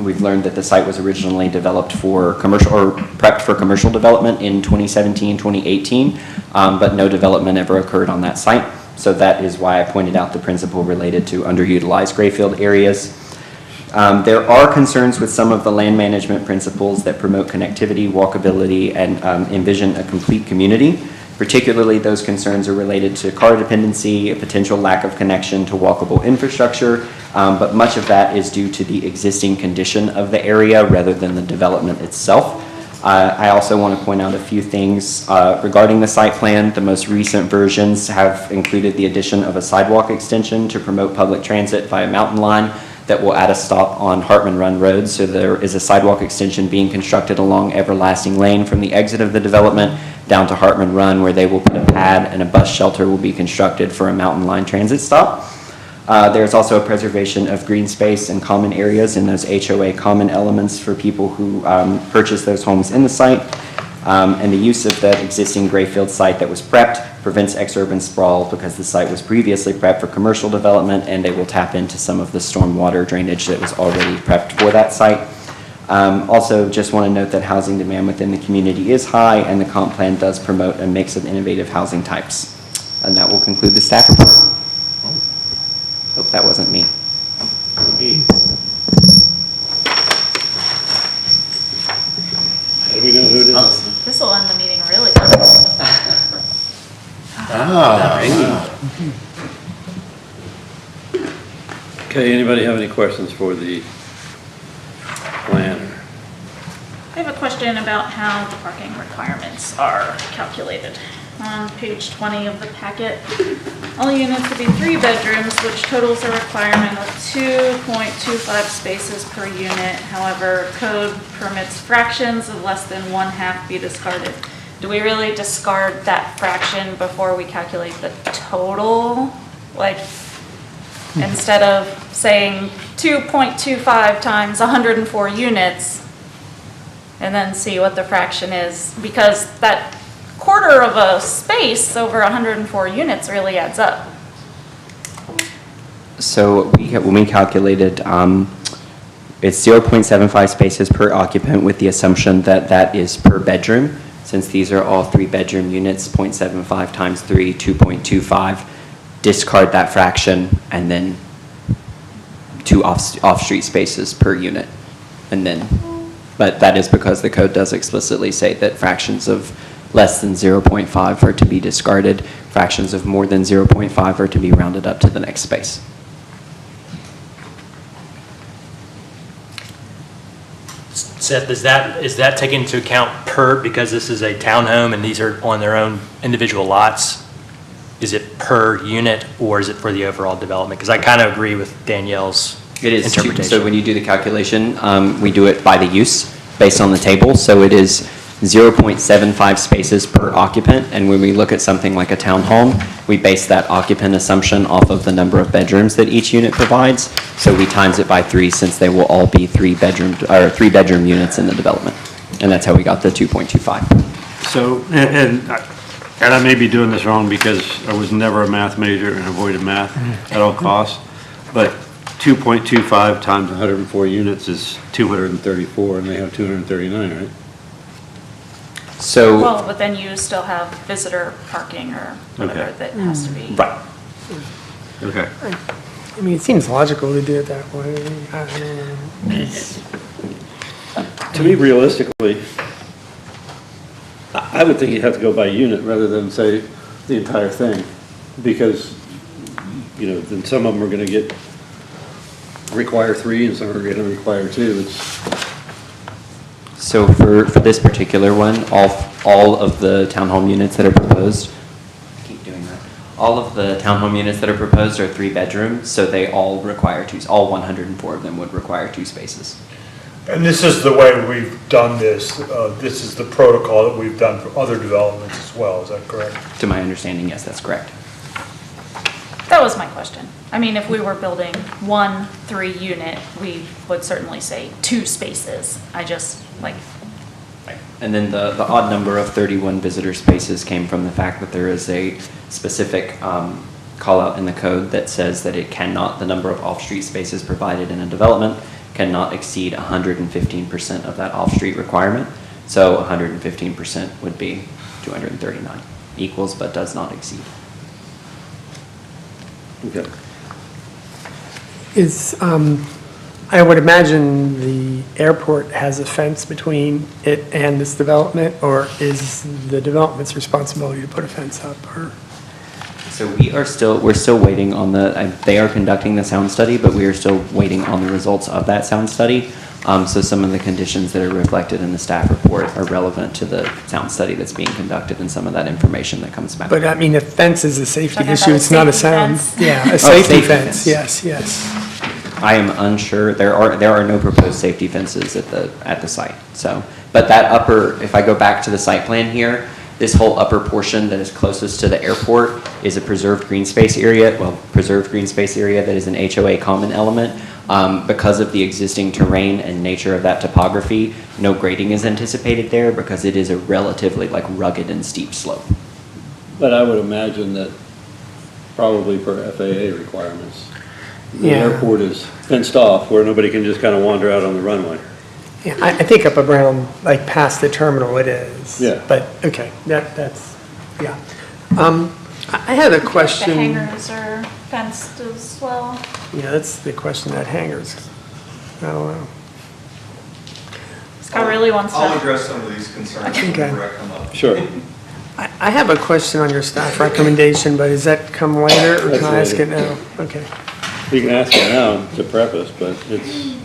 we've learned that the site was originally developed for commercial or prepped for commercial development in 2017, 2018, but no development ever occurred on that site. So that is why I pointed out the principle related to underutilized grayfield areas. There are concerns with some of the land management principles that promote connectivity, walkability, and envision a complete community. Particularly, those concerns are related to car dependency, a potential lack of connection to walkable infrastructure, but much of that is due to the existing condition of the area rather than the development itself. I also want to point out a few things regarding the site plan. The most recent versions have included the addition of a sidewalk extension to promote public transit via Mountain Line that will add a stop on Hartman Run Road. So there is a sidewalk extension being constructed along Everlasting Lane from the exit of the development down to Hartman Run, where they will put a pad and a bus shelter will be constructed for a Mountain Line transit stop. There's also a preservation of green space and common areas in those HOA common elements for people who purchase those homes in the site. And the use of that existing grayfield site that was prepped prevents exurban sprawl because the site was previously prepped for commercial development, and they will tap into some of the stormwater drainage that was already prepped for that site. Also, just want to note that housing demand within the community is high, and the comp plan does promote a mix of innovative housing types. And that will conclude the staff report. Hope that wasn't me. How do we know who it is? This will end the meeting really. Okay, anybody have any questions for the planner? I have a question about how the parking requirements are calculated. On page 20 of the packet, all units to be 3 bedrooms, which totals a requirement of 2.25 spaces per unit. However, code permits fractions of less than 1/2 be discarded. Do we really discard that fraction before we calculate the total? Like, instead of saying 2.25 times 104 units, and then see what the fraction is, because that quarter of a space over 104 units really adds up. So when we calculated, it's 0.75 spaces per occupant with the assumption that that is per bedroom. Since these are all 3-bedroom units, 0.75 times 3, 2.25, discard that fraction, and then 2 off-street spaces per unit. And then, but that is because the code does explicitly say that fractions of less than 0.5 are to be discarded. Fractions of more than 0.5 are to be rounded up to the next space. Seth, is that taken into account per, because this is a townhome and these are on their own individual lots? Is it per unit or is it for the overall development? Because I kind of agree with Danielle's It is, interpretation. so when you do the calculation, we do it by the use, based on the table, so it is 0.75 spaces per occupant, and when we look at something like a townhome, we base that occupant assumption off of the number of bedrooms that each unit provides, so we times it by 3 since they will all be three-bedroom units in the development, and that's how we got the 2.25. So, and I may be doing this wrong because I was never a math major and avoided math at all costs, but 2.25 times 104 units is 234, and they have 239, right? So, Well, but then you still have visitor parking or whatever Okay. that has to be. right. Okay. I mean, it seems logical to do it that way. I don't know. To me, realistically, I would think you'd have to go by unit rather than say the entire thing, because, then some of them are gonna require 3 and some are gonna require 2. So for this particular one, all of the townhome units that are proposed, I keep doing that, all of the townhome units that are proposed are 3 bedrooms, so they all require 2, all 104 of them would require 2 spaces. And this is the way we've done this. This is the protocol that we've done for other developments as well. Is that correct? To my understanding, yes, that's correct. That was my question. I mean, if we were building 1 3-unit, we would certainly say 2 spaces. I just, like, And then the odd number of 31 visitor spaces came from the fact that there is a specific call out in the code that says that it cannot, the number of off-street spaces provided in a development cannot exceed 115% of that off-street requirement. So 115% would be 239, equals but does not exceed. Okay. I would imagine the airport has a fence between it and this development, or is the development's responsibility to put a fence up, or? So we're still waiting on they are conducting the sound study, but we are still waiting on the results of that sound study. So some of the conditions that are reflected in the staff report are relevant to the sound study that's being conducted and some of that information that comes back. But I mean, if fence is a safety Talking issue, about a it's not a safety sound. fence? Yeah, a safety safety fence. fence, yes. I am unsure, there are no proposed safety fences at the site, so. But that if I go back to the site plan here, this whole upper portion that is closest to the airport is a preserved green space area, that is an HOA common element. Because of the existing terrain and nature of that topography, no grading is anticipated there because it is a relatively rugged and steep slope. But I would imagine that probably per FAA requirements, the Yeah. airport is fenced off where nobody can just kind of wander out on the runway. Yeah, I think up around, past the terminal it is. Yeah. But, okay, that's, yeah. I had a the question. hangars are fenced as well. Yeah, that's the question, that hangars. I don't know. Scott really wants to. I'll address some of these concerns Okay. whenever I come up. Sure. I have a question on your staff recommendation, but does that come later, or can I ask it now? Okay. You can ask it now to preface, but it's,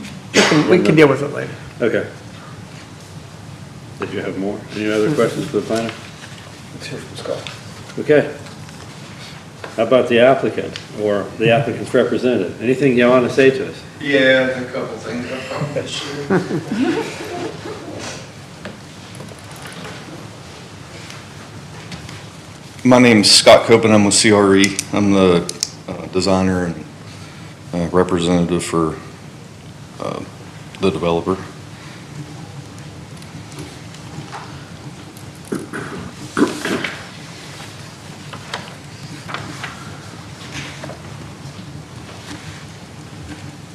We can deal with it later. okay. Did you have more? Any other questions for the planner? Let's hear from Scott. Okay. How about the applicant or the applicant's representative? Anything you want to say to us? Yeah, a couple things I probably should. My name's Scott Copen. I'm with CRE. I'm the designer and representative for the developer.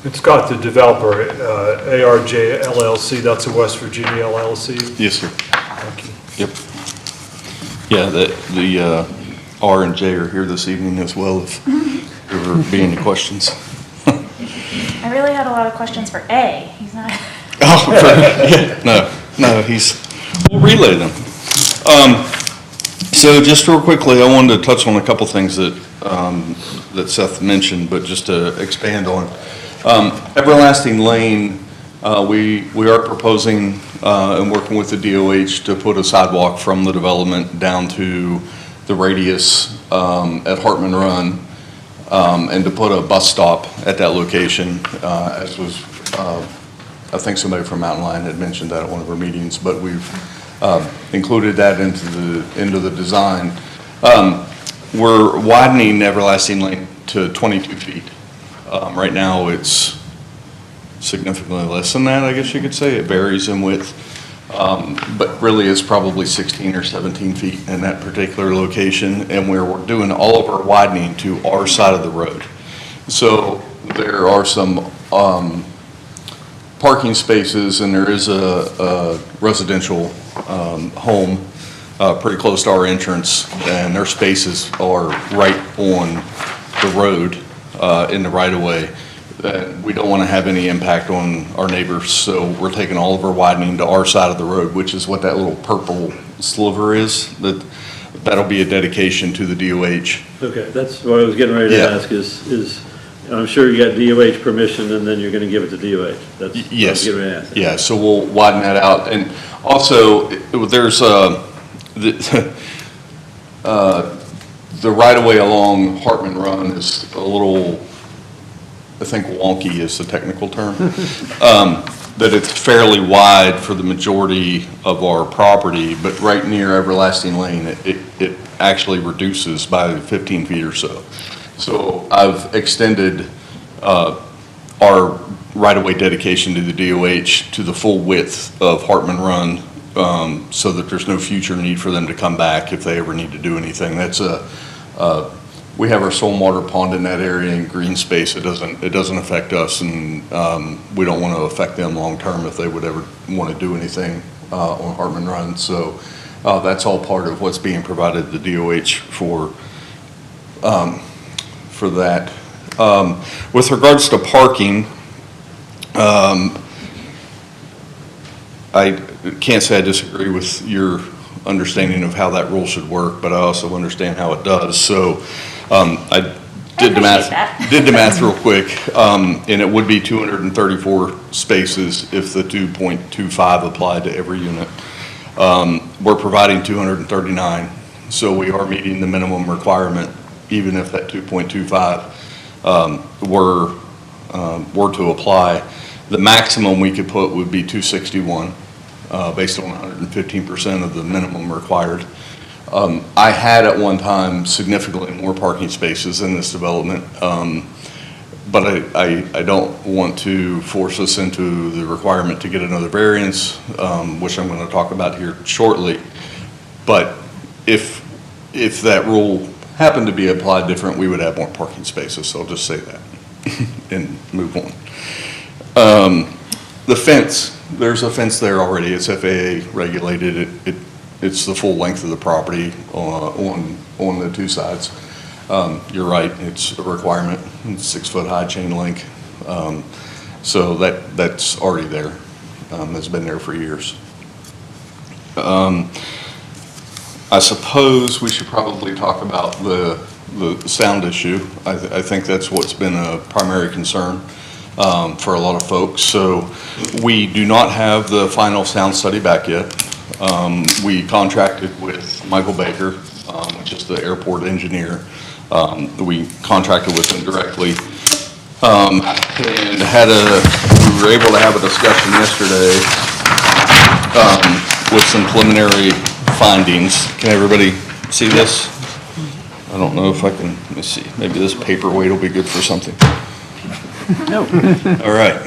And Scott, the developer, ARJ LLC, that's a West Virginia LLC? Yes, sir. Thank you. Yep. Yeah, the R and J are here this evening as well, if there ever be any questions. I really had a lot of questions for A. He's not. Oh, yeah, no, we'll relay them. So just real quickly, I wanted to touch on a couple things that Seth mentioned, but just to expand on. Everlasting Lane We are proposing and working with the DOH to put a sidewalk from the development down to the radius at Hartman Run, and to put a bus stop at that location, as was, I think somebody from Mountain Lion had mentioned that at one of our meetings, but we've included that into the design. We're widening Everlasting Lane to 22 feet. Right now, it's significantly less than that, I guess you could say. It varies in width, but really it's probably 16 or 17 feet in that particular location, and we're doing all of our widening to our side of the road. So there are some parking spaces, and there is a residential home pretty close to our entrance, and their spaces are right on the road in the right-of-way. We don't want to have any impact on our neighbors, so we're taking all of our widening to our side of the road, which is what that little purple sliver is. That'll be a dedication to the DOH. Okay, that's what I was getting ready to Yeah. ask is, I'm sure you got DOH permission and then you're going to give it to DOH. That's what I was Yes. getting ready to ask. Yeah, so we'll widen that out. And also, there's the right-of-way along Hartman Run is a little, I think wonky is the technical term, that it's fairly wide for the majority of our property, but right near Everlasting Lane, it actually reduces by 15 feet or so. So I've extended our right-of-way dedication to the DOH to the full width of Hartman Run, so that there's no future need for them to come back if they ever need to do anything. That's we have our stormwater pond in that area in green space. It doesn't affect us, and we don't want to affect them long-term if they would ever want to do anything on Hartman Run. So that's all part of what's being provided to the DOH for that. With regards to parking, I can't say I disagree with your understanding of how that rule should work, but I also understand how it does. So I did the math real quick, and it would be 234 spaces if the 2.25 applied to every unit. We're providing 239, so we are meeting the minimum requirement, even if that 2.25 were to apply. The maximum we could put would be 261, based on 115% of the minimum required. I had at one time significantly more parking spaces in this development, but I don't want to force us into the requirement to get another variance, which I'm going to talk about here shortly. But if that rule happened to be applied different, we would have more parking spaces, so I'll just say that and move on. The fence, there's a fence there already. It's FAA regulated. It's the full length of the property on the two sides. You're right, it's a requirement. It's 6-foot-high chain link. So that's already there. It's been there for years. I suppose we should probably talk about the sound issue. I think that's what's been a primary concern for a lot of folks. So we do not have the final sound study back yet. We contracted with Michael Baker, which is the airport engineer. We contracted with him directly, and we were able to have a discussion yesterday with some preliminary findings. Can everybody see this? I don't know if I can, let me see, maybe this paperweight will be good for something. No. All right.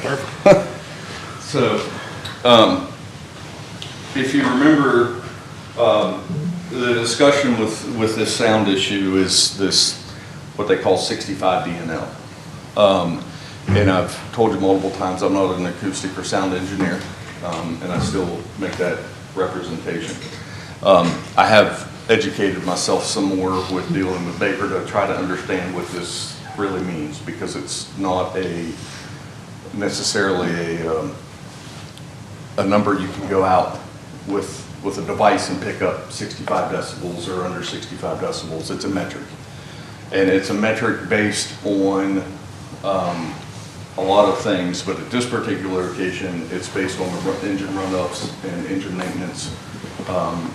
So, if you remember, the discussion with this sound issue is this, what they call 65 DNL. And I've told you multiple times, I'm not an acoustic or sound engineer, and I still make that representation. I have educated myself some more with dealing with Baker to try to understand what this really means, because it's not necessarily a number you can go out with a device and pick up 65 decibels or under 65 decibels. It's a metric. And it's a metric based on a lot of things, but at this particular location, it's based on the engine run-ups and engine maintenance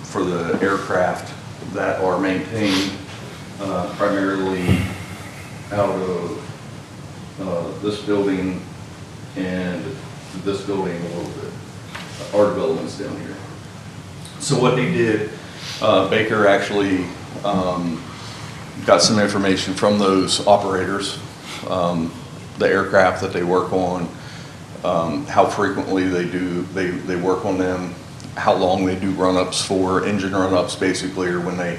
for the aircraft that are maintained primarily out of this building and this building a little bit. Our development's down here. So what they did, Baker actually got some information from those operators, the aircraft that they work on, how frequently they work on them, how long they do run-ups for, engine run-ups basically, or when they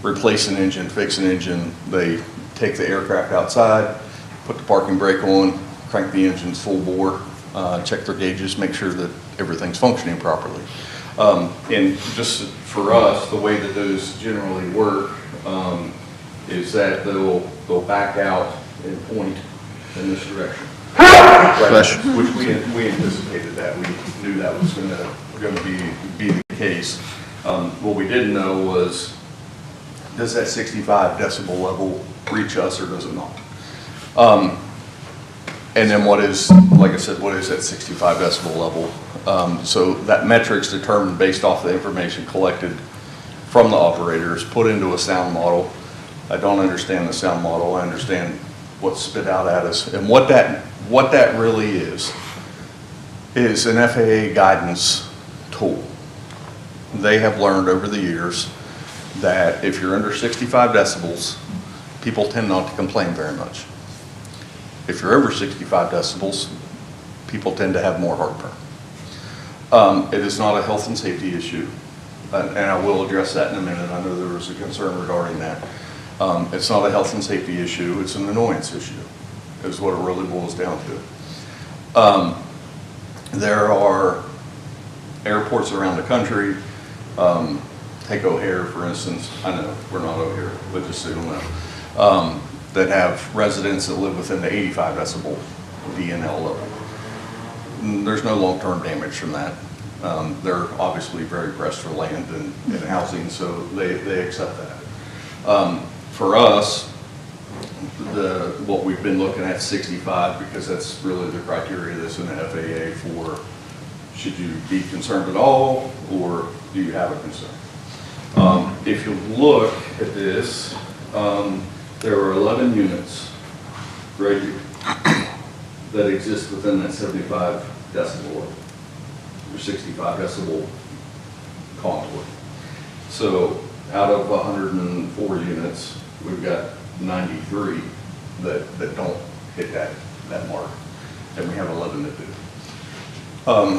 replace an engine, fix an engine, they take the aircraft outside, put the parking brake on, crank the engines full bore, check their gauges, make sure that everything's functioning properly. And just for us, the way that those generally work is that they'll back out and point in this direction. Right, which we anticipated that. We knew that was going to be the case. What we didn't know was, does that 65 decibel level reach us or does it not? And then what is, like I said, what is that 65 decibel level? So that metric's determined based off the information collected from the operators, put into a sound model. I don't understand the sound model. I understand what's spit out at us. And what that really is an FAA guidance tool. They have learned over the years that if you're under 65 decibels, people tend not to complain very much. If you're over 65 decibels, people tend to have more heartburn. It is not a health and safety issue, and I will address that in a minute. I know there was a concern regarding that. It's not a health and safety issue, it's an annoyance issue, is what it really boils down to. There are airports around the country, take O'Hare for instance, I know we're not O'Hare, but just so you know, that have residents that live within the 85 decibel DNL level. There's no long-term damage from that. They're obviously very pressed for land and housing, so they accept that. For us, what we've been looking at 65 because that's really the criteria that's in the FAA for should you be concerned at all or do you have a concern. If you look at this, there are 11 units right here that exist within that 75 decibel or 65 decibel contour. So out of 104 units, we've got 93 that don't hit that mark, and we have 11 that do.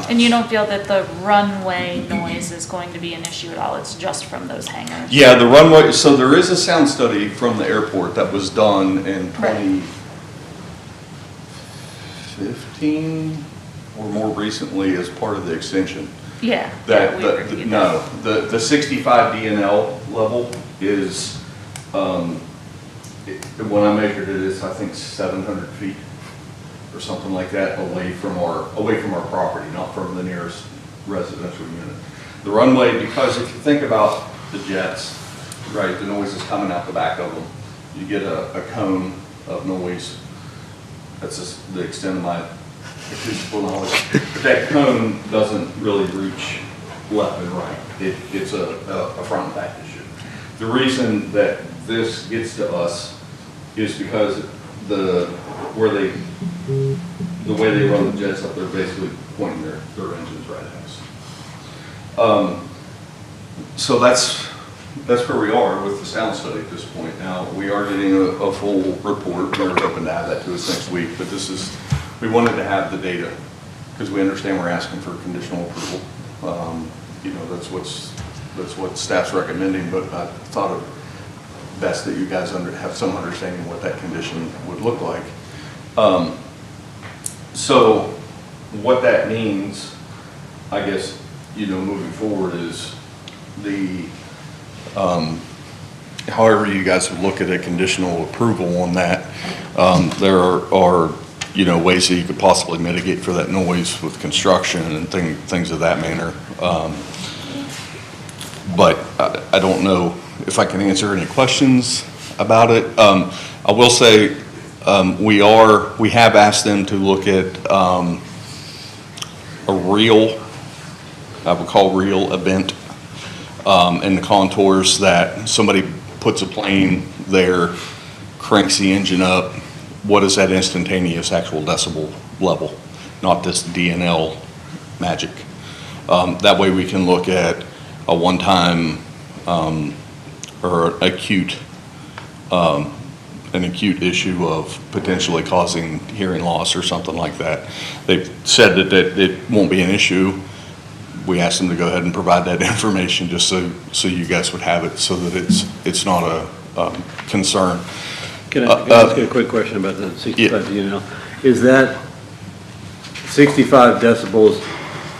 And you don't feel that the runway noise is going to be an issue at all? It's just from those hangars? Yeah, the runway, so there is a sound study from the airport that was done in 2015 or more recently as part of the extension. Yeah. That, yeah, the 65 DNL level is, when I measured it, it's I think 700 feet or something like that away from our property, not from the nearest residential unit. The runway, because if you think about the jets, right, the noise is coming out the back of them. You get a cone of noise. That's just the extent of my acoustical knowledge. But that cone doesn't really reach left and right. It's a front and back issue. The reason that this gets to us is because the way they run the jets up, they're basically pointing their engines right at us. So that's where we are with the sound study at this point. Now, we are getting a full report. We're hoping to have that to us next week, but we wanted to have the data because we understand we're asking for conditional approval. You know, that's what staff's recommending, but I thought it best that you guys have some understanding of what that condition would look like. So what that means, I guess, you know, moving forward is however you guys would look at a conditional approval on that, there are you know, ways that you could possibly mitigate for that noise with construction and things of that manner. But I don't know if I can answer any questions about it. I will say We have asked them to look at a real, I would call real event, in the contours that somebody puts a plane there, cranks the engine up, what is that instantaneous actual decibel level, not this DNL magic. That way we can look at a one-time or an acute issue of potentially causing hearing loss or something like that. They've said that it won't be an issue. We asked them to go ahead and provide that information just so you guys would have it, so that it's not a concern. Can I ask you a quick question about the 65 DNL? Is that 65 decibels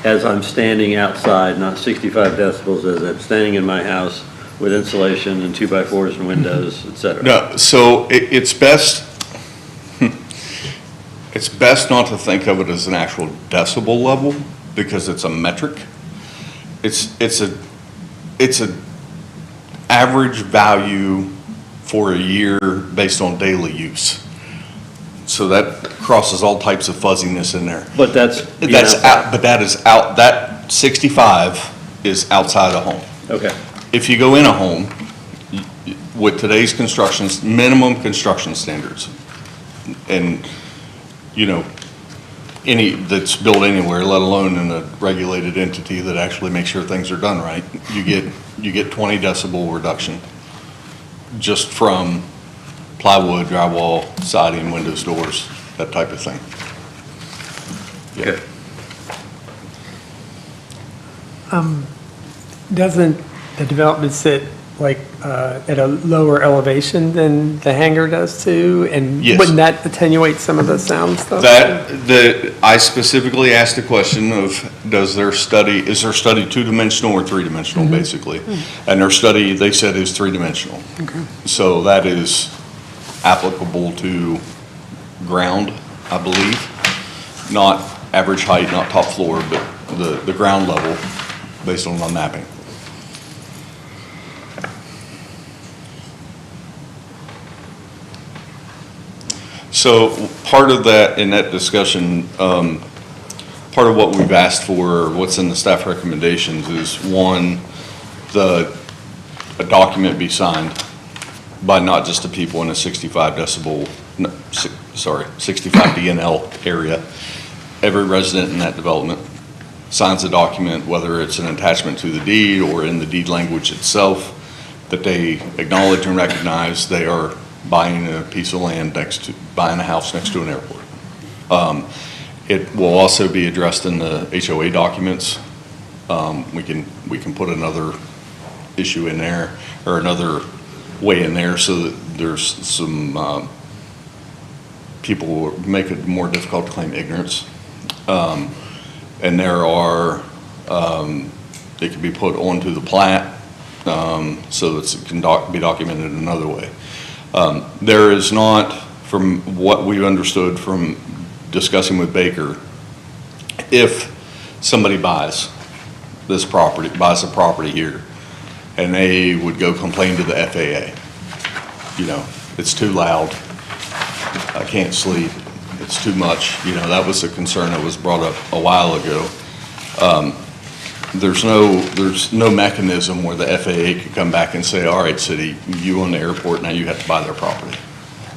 as I'm standing outside, not 65 decibels as I'm standing in my house with insulation and 2x4s and windows, et cetera? No, so it's best not to think of it as an actual decibel level, because it's a metric. It's a average value for a year based on daily use. So that crosses all types of fuzziness in there. But that's out, but that is out, that 65 is outside a home. Okay. If you go in a home, with today's minimum construction standards, and, any that's built anywhere, let alone in a regulated entity that actually makes sure things are done right, you get 20 decibel reduction just from plywood, drywall, siding, windows, doors, that type of thing. Okay. Doesn't the development sit like at a lower elevation than the hangar does too? And Yes. wouldn't that attenuate some of the sound stuff? I specifically asked the question of, is their study two-dimensional or three-dimensional, basically? And their study, they said, is three-dimensional. Okay. So that is applicable to ground, I believe. Not average height, not top floor, but the ground level based on the mapping. So part of that, in that discussion, part of what we've asked for, what's in the staff recommendations is, one, a document be signed by not just the people in a 65 DNL area. Every resident in that development signs a document, whether it's an attachment to the deed or in the deed language itself, that they acknowledge and recognize they are buying a piece of land buying a house next to an airport. It will also be addressed in the HOA documents. We can put another issue in there, or another way in there, so that there's some, people will make it more difficult to claim ignorance. And there are, it can be put onto the plat, so that it can be documented another way. There is not, from what we've understood from discussing with Baker, if somebody buys a property here, and they would go complain to the FAA, it's too loud, I can't sleep, it's too much, that was a concern that was brought up a while ago. There's no mechanism where the FAA could come back and say, all right, city, you own the airport, now you have to buy their property.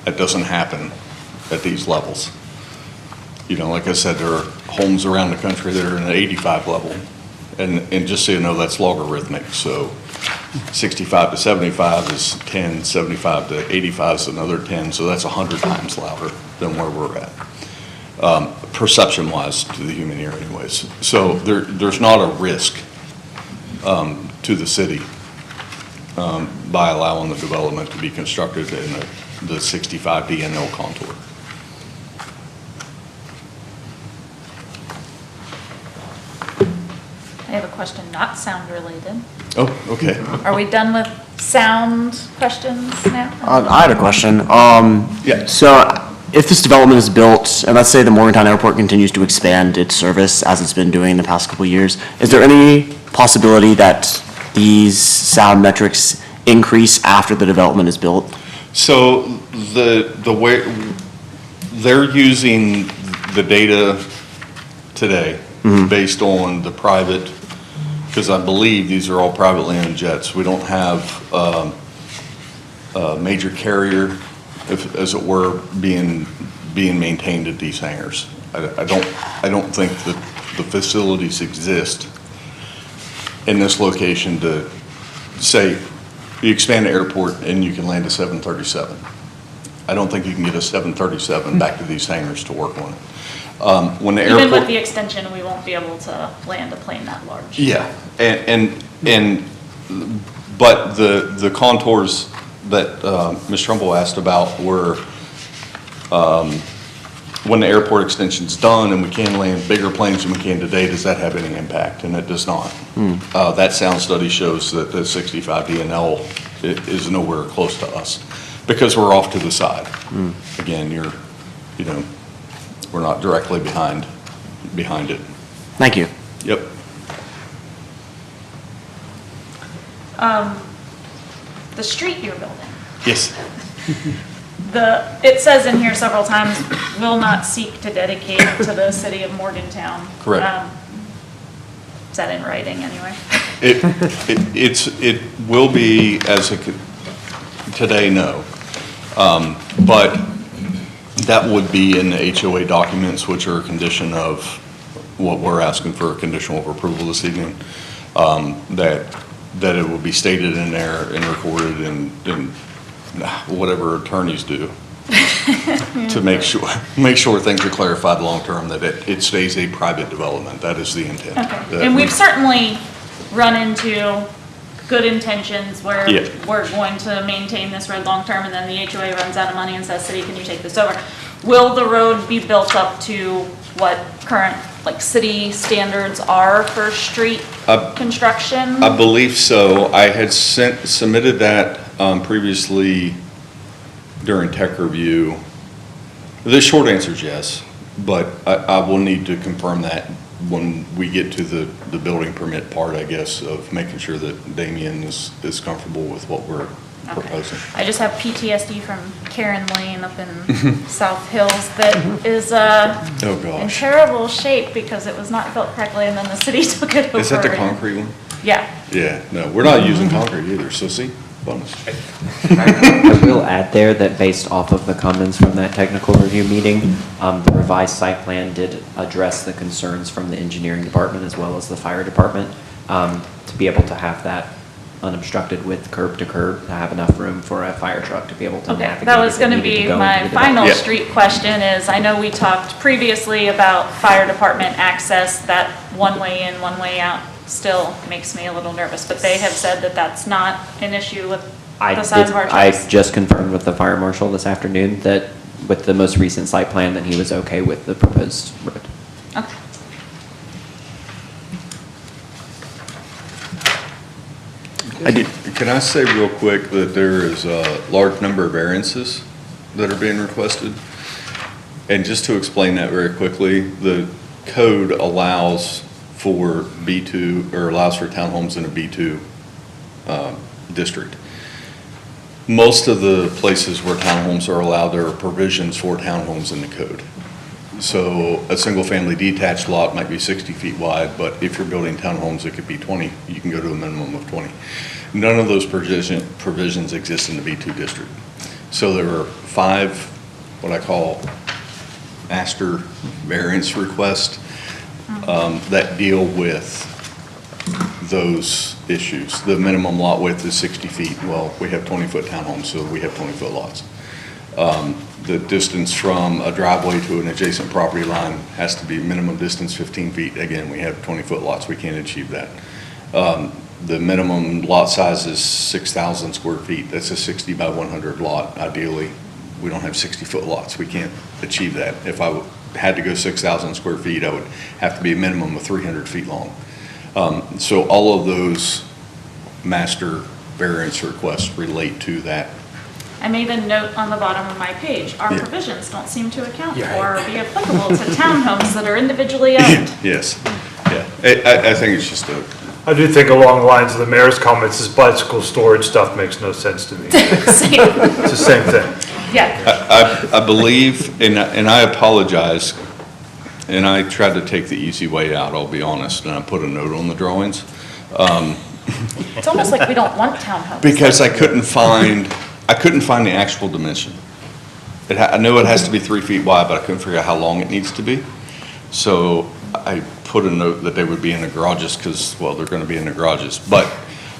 That doesn't happen at these levels. Like I said, there are homes around the country that are in the 85 level. And just so you know, that's logarithmic. So 65 to 75 is 10, 75 to 85 is another 10. So that's 100 times louder than where we're at. Perception-wise to the human ear anyways. So there's not a risk to the city by allowing the development to be constructed in the 65 DNL contour. I have a question, not sound related. Oh, okay. Are we done with sound questions now? I had a question. Yeah. So if this development is built, and let's say the Morgantown Airport continues to expand its service as it's been doing the past couple of years, is there any possibility that these sound metrics increase after the development is built? So the way, they're using the data today based on the private, because I believe these are all privately owned jets. We don't have a major carrier, as it were, being maintained at these hangars. I don't think that the facilities exist in this location to say, you expand the airport and you can land a 737. I don't think you can get a 737 back to these hangars to work on it. When the airport, Even with the extension, we won't be able to land a plane that large. yeah, but the contours that Ms. Trumbull asked about were, when the airport extension's done and we can land bigger planes than we can today, does that have any impact? And it does not. That sound study shows that the 65 DNL is nowhere close to us because we're off to the side. Again, we're not directly behind it. Thank you. Yep. The street you're building, Yes. it says in here several times, will not seek to dedicate to the city of Morgantown. Correct. Is that in writing anyway? It will be as today, no. But that would be in the HOA documents, which are a condition of what we're asking for a conditional approval this evening. That it will be stated in there and recorded and whatever attorneys do to make sure things are clarified long-term, that it stays a private development. That is the intent. Okay, and we've certainly run into good intentions where Yeah. we're going to maintain this road long-term, and then the HOA runs out of money and says, city, can you take this over? Will the road be built up to what current, city standards are for street construction? I believe so. I had submitted that previously during tech review. The short answer is yes, but I will need to confirm that when we get to the building permit part, I guess, of making sure that Damien is comfortable with what we're proposing. I just have PTSD from Karen Lane up in South Hills that is Oh, in gosh. terrible shape because it was not built correctly and then the city took it over. Is that the concrete one? Yeah. Yeah, no, we're not using concrete either, so see, bonus. I will add there that based off of the comments from that technical review meeting, the revised site plan did address the concerns from the engineering department as well as the fire department, to be able to have that unobstructed with curb to curb, to have enough room for a fire truck to be able to Okay, navigate. that was if it going to needed be go my into the final development. street question is, I know we talked previously about fire department access, that one way in, one way out still makes me a little nervous, but they have said that that's not an issue with the size of our I trucks. just confirmed with the fire marshal this afternoon that with the most recent site plan, that he was okay with the proposed road. Okay. Can I say real quick that there is a large number of variances that are being requested? And just to explain that very quickly, the code allows for B2, or allows for townhomes in a B2 district. Most of the places where townhomes are allowed, there are provisions for townhomes in the code. So a single-family detached lot might be 60 feet wide, but if you're building townhomes, it could be 20. You can go to a minimum of 20. None of those provisions exist in the B2 district. So there are 5, what I call master variance requests that deal with those issues. The minimum lot width is 60 feet. Well, we have 20-foot townhomes, so we have 20-foot lots. The distance from a driveway to an adjacent property line has to be minimum distance 15 feet. Again, we have 20-foot lots. We can't achieve that. The minimum lot size is 6,000 square feet. That's a 60 by 100 lot. Ideally, we don't have 60-foot lots. We can't achieve that. If I had to go 6,000 square feet, I would have to be a minimum of 300 feet long. So all of those master variance requests relate to that. I made a note on the bottom of my page. Our Yeah. provisions don't seem to account Yeah. for or be applicable to townhomes that are individually owned. Yes, yeah. I think it's just a, I do think along the lines of the mayor's comments, this bicycle storage stuff makes no sense to me. Same. It's the same thing. Yeah. I believe, and I apologize, and I tried to take the easy way out, I'll be honest, and I put a note on the drawings. It's almost like we don't want townhomes. Because I couldn't find the actual dimension. I know it has to be 3 feet wide, but I couldn't figure out how long it needs to be. So I put a note that they would be in the garages because, well, they're going to be in the garages. But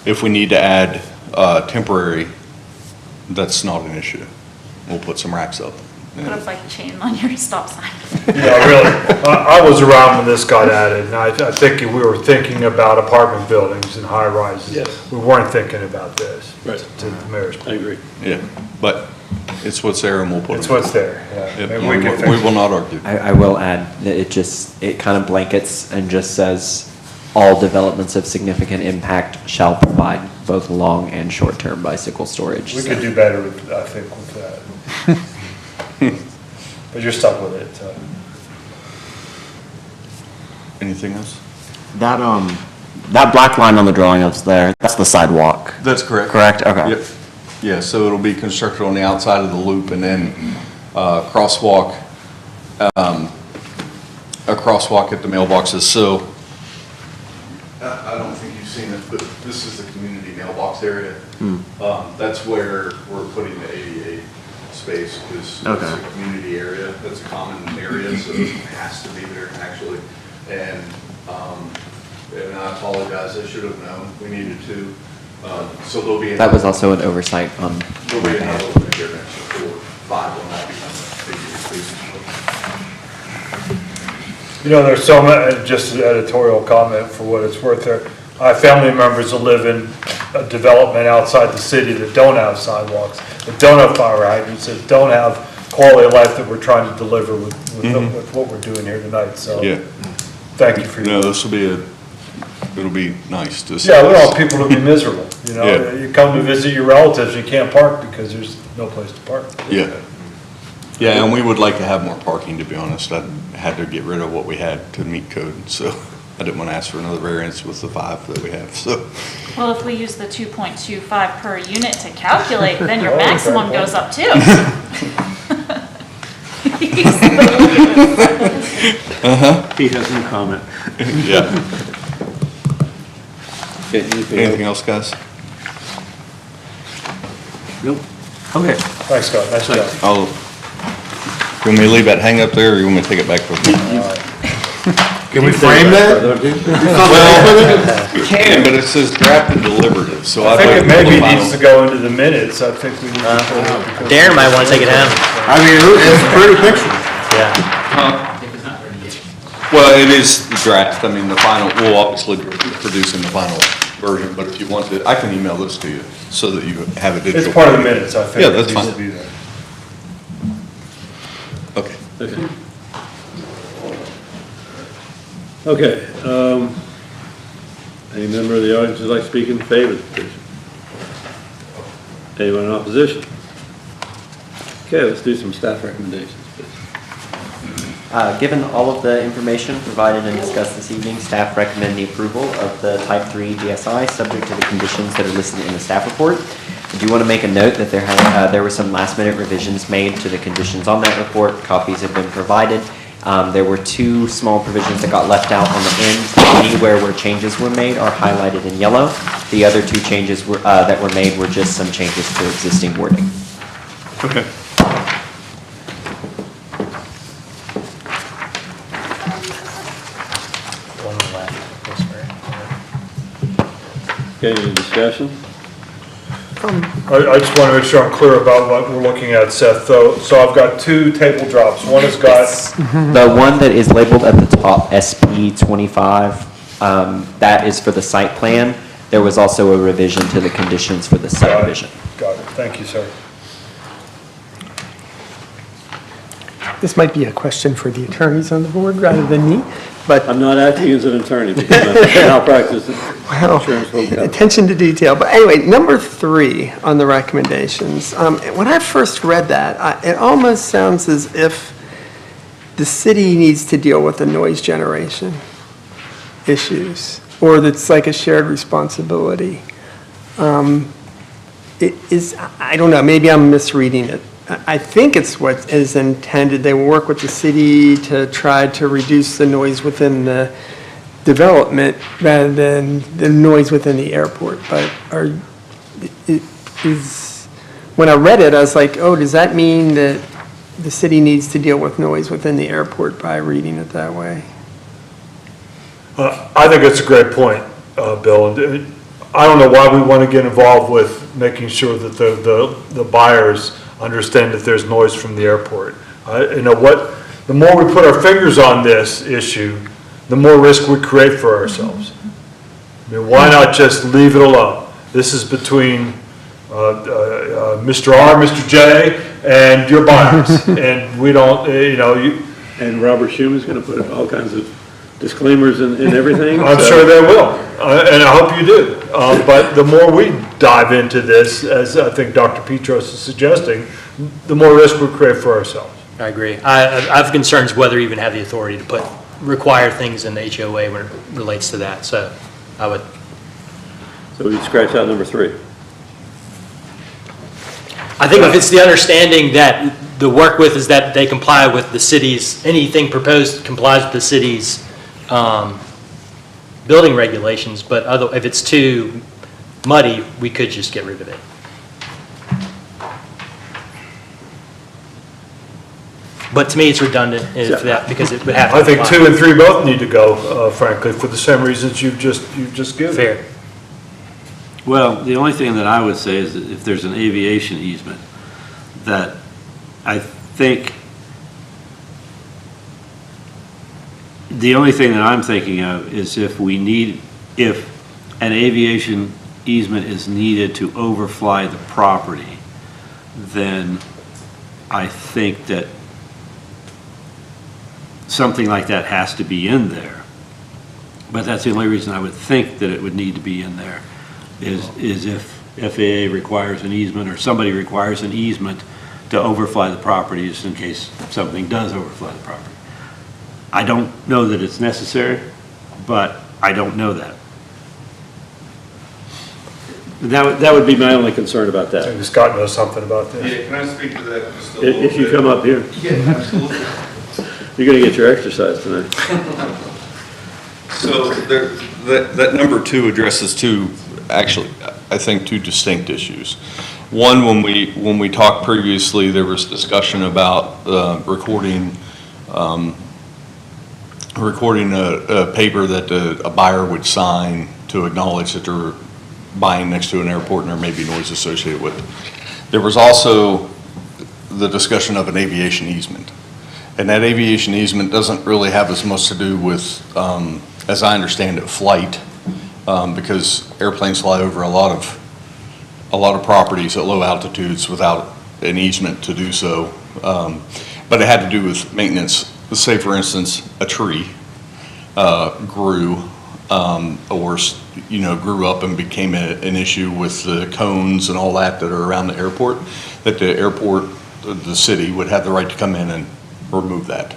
if we need to add temporary, that's not an issue. We'll put some racks up. Put a bike chain on your stop sign. Yeah, really. I was around when this got added, and I think we were thinking about apartment buildings and high rises. Yes. We weren't thinking about this. Right. To the mayor's point. I agree. Yeah, but it's what's there and we'll put it. It's what's there, yeah. Yep, Maybe we can fix we it. will not argue. I will add that it kind of blankets and just says, all developments of significant impact shall provide both long and short-term bicycle storage. We So- could do better, I think, with that. But you're stuck with it, so. Anything else? That black line on the drawing that's there, that's the sidewalk. That's correct. Correct? Okay. Yep. Yeah, so it'll be constructed on the outside of the loop and then crosswalk, a crosswalk at the mailboxes. So I don't think you've seen it, but this is the community mailbox area. That's where we're putting the ADA space because it's Okay. a community area. That's a common area, so it has to be there actually. And I apologize, I should have known. We needed to. So there'll be. That was also an oversight on There'll my be behalf. another one here next to 5 will not be You know, there's so much, just an editorial comment for what it's worth there. I have family members that live in a development outside the city that don't have sidewalks, that don't have fire hydrants, that don't have quality of life that we're trying to deliver with what we're doing here tonight, so. Yeah. Thank you for your. No, this will be it'll be nice to see. Yeah, we don't want people to be miserable, you know? Yeah. You come to visit your relatives, you can't park because there's no place to park. Yeah. Yeah, and we would like to have more parking, to be honest. I had to get rid of what we had to meet code, so I didn't want to ask for another variance with the 5 that we have, so. Well, if we use the 2.25 per unit to calculate, then your Oh, maximum fair goes up too. He has no comment. Yeah. Okay, Anything else, guys? Nope. Okay. Thanks, Scott, nice job. You want me to leave that hang up there, or you want me to take it back with me? Can we frame that? Well, you can, but it says draft and deliberative, so I I'd think like it to. maybe needs to go into the minutes, I think we need to. put it because- Darren might want to take it home. I mean, it's a pretty picture. Yeah. Well, it is the draft, I mean, the final, we'll obviously be producing the final version, but if you want to, I can email this to you so that you have a digital. It's part of the minutes, I think. Yeah, it that's needs to fine. be there. Okay. Okay. Okay, any member of the audience would like to speak in favor of the petition? Anyone in opposition? Okay, let's do some staff recommendations, please. Given all of the information provided and discussed this evening, staff recommend the approval of the Type 3 DSI, subject to the conditions that are listed in the staff report. I do want to make a note that there were some last-minute revisions made to the conditions on that report. Copies have been provided. There were 2 small provisions that got left out on the end. Anywhere where changes were made are highlighted in yellow. The other 2 changes that were made were just some changes to existing wording. Okay. Okay, any discussion? I just want to make sure I'm clear about what we're looking at, Seth, though. So I've got 2 table drops. One has got, The one that is labeled at the top, SP 25, that is for the site plan. There was also a revision to the conditions for the subdivision. got it, thank you, sir. This might be a question for the attorneys on the board rather than me, but I'm not acting as an attorney because I'm malpractice. Well, attention to detail. But anyway, number 3 on the recommendations. When I first read that, it almost sounds as if the city needs to deal with the noise generation issues, or that's like a shared responsibility. It is, I don't know, maybe I'm misreading it. I think it's what is intended. They will work with the city to try to reduce the noise within the development rather than the noise within the airport. But when I read it, I was like, oh, does that mean that the city needs to deal with noise within the airport by reading it that way? I think it's a great point, Bill. And I don't know why we want to get involved with making sure that the buyers understand that there's noise from the airport. You know what, the more we put our fingers on this issue, the more risk we create for ourselves. I mean, why not just leave it alone? This is between Mr. R, Mr. J, and your buyers. And we don't, And Robert Schuman's going to put all kinds of disclaimers and everything. I'm sure they will, and I hope you do. But the more we dive into this, as I think Dr. Petros is suggesting, the more risk we create for ourselves. I agree. I have concerns whether we even have the authority to require things in the HOA when it relates to that, so I would. So we scratch out number 3. I think if it's the understanding that the work with is that they comply with the city's, anything proposed complies with the city's building regulations, but if it's too muddy, we could just get rid of it. But to me, it's redundant because it would have to. I think 2 and 3 both need to go, frankly, for the same reasons you've just given. Fair. Well, the only thing that I would say is that if there's an aviation easement, that I think, the only thing that I'm thinking of is if an aviation easement is needed to overfly the property, then I think that something like that has to be in there. But that's the only reason I would think that it would need to be in there, is if FAA requires an easement or somebody requires an easement to overfly the property, just in case something does overfly the property. I don't know that it's necessary, but I don't know that. That would be my only concern about that. Maybe Scott knows something about this. Yeah, can I speak to that just a little bit? If you come up here. Yeah, absolutely. You're going to get your exercise tonight. So that number 2 addresses actually, I think, 2 distinct issues. One, when we talked previously, there was discussion about recording a paper that a buyer would sign to acknowledge that they're buying next to an airport and there may be noise associated with it. There was also the discussion of an aviation easement. And that aviation easement doesn't really have as much to do with, as I understand it, flight, because airplanes fly over a lot of properties at low altitudes without an easement to do so. But it had to do with maintenance. Say, for instance, a tree grew grew up and became an issue with the cones and all that are around the airport, that the city would have the right to come in and remove that.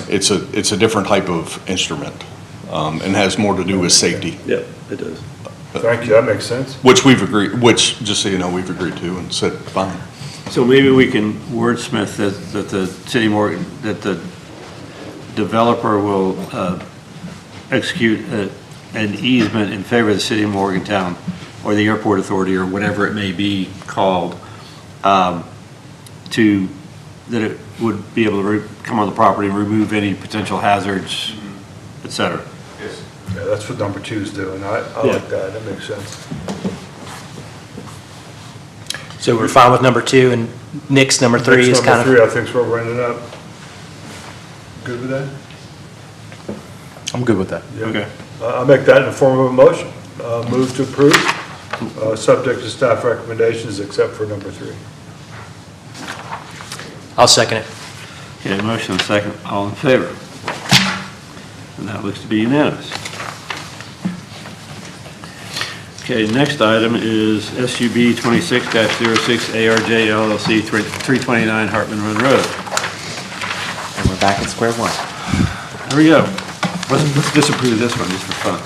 It's a different type of instrument and has more to do with safety. Yep, it does. Thank you, that makes sense. Which, just so you know, we've agreed to and said, fine. So maybe we can wordsmith that the developer will execute an easement in favor of the city of Morgantown or the airport authority or whatever it may be called, that it would be able to come on the property and remove any potential hazards, et cetera. Yes. Yeah, that's what number 2 is doing. I like that, that makes sense. So we're fine with number 2, and Nick's number 3 is kind of. Number 3, I think, is where we're ending up. Good with that? I'm good with that. Yeah. Okay. I'll make that in the form of a motion. Move to approve, subject to staff recommendations except for number 3. I'll second it. Okay, motion and second, all in favor? And that looks to be unanimous. Okay, next item is SUB 26-06 ARJ LLC 329 Hartman Run Road. And we're back at square one. There we go. Let's disapprove this one just for fun.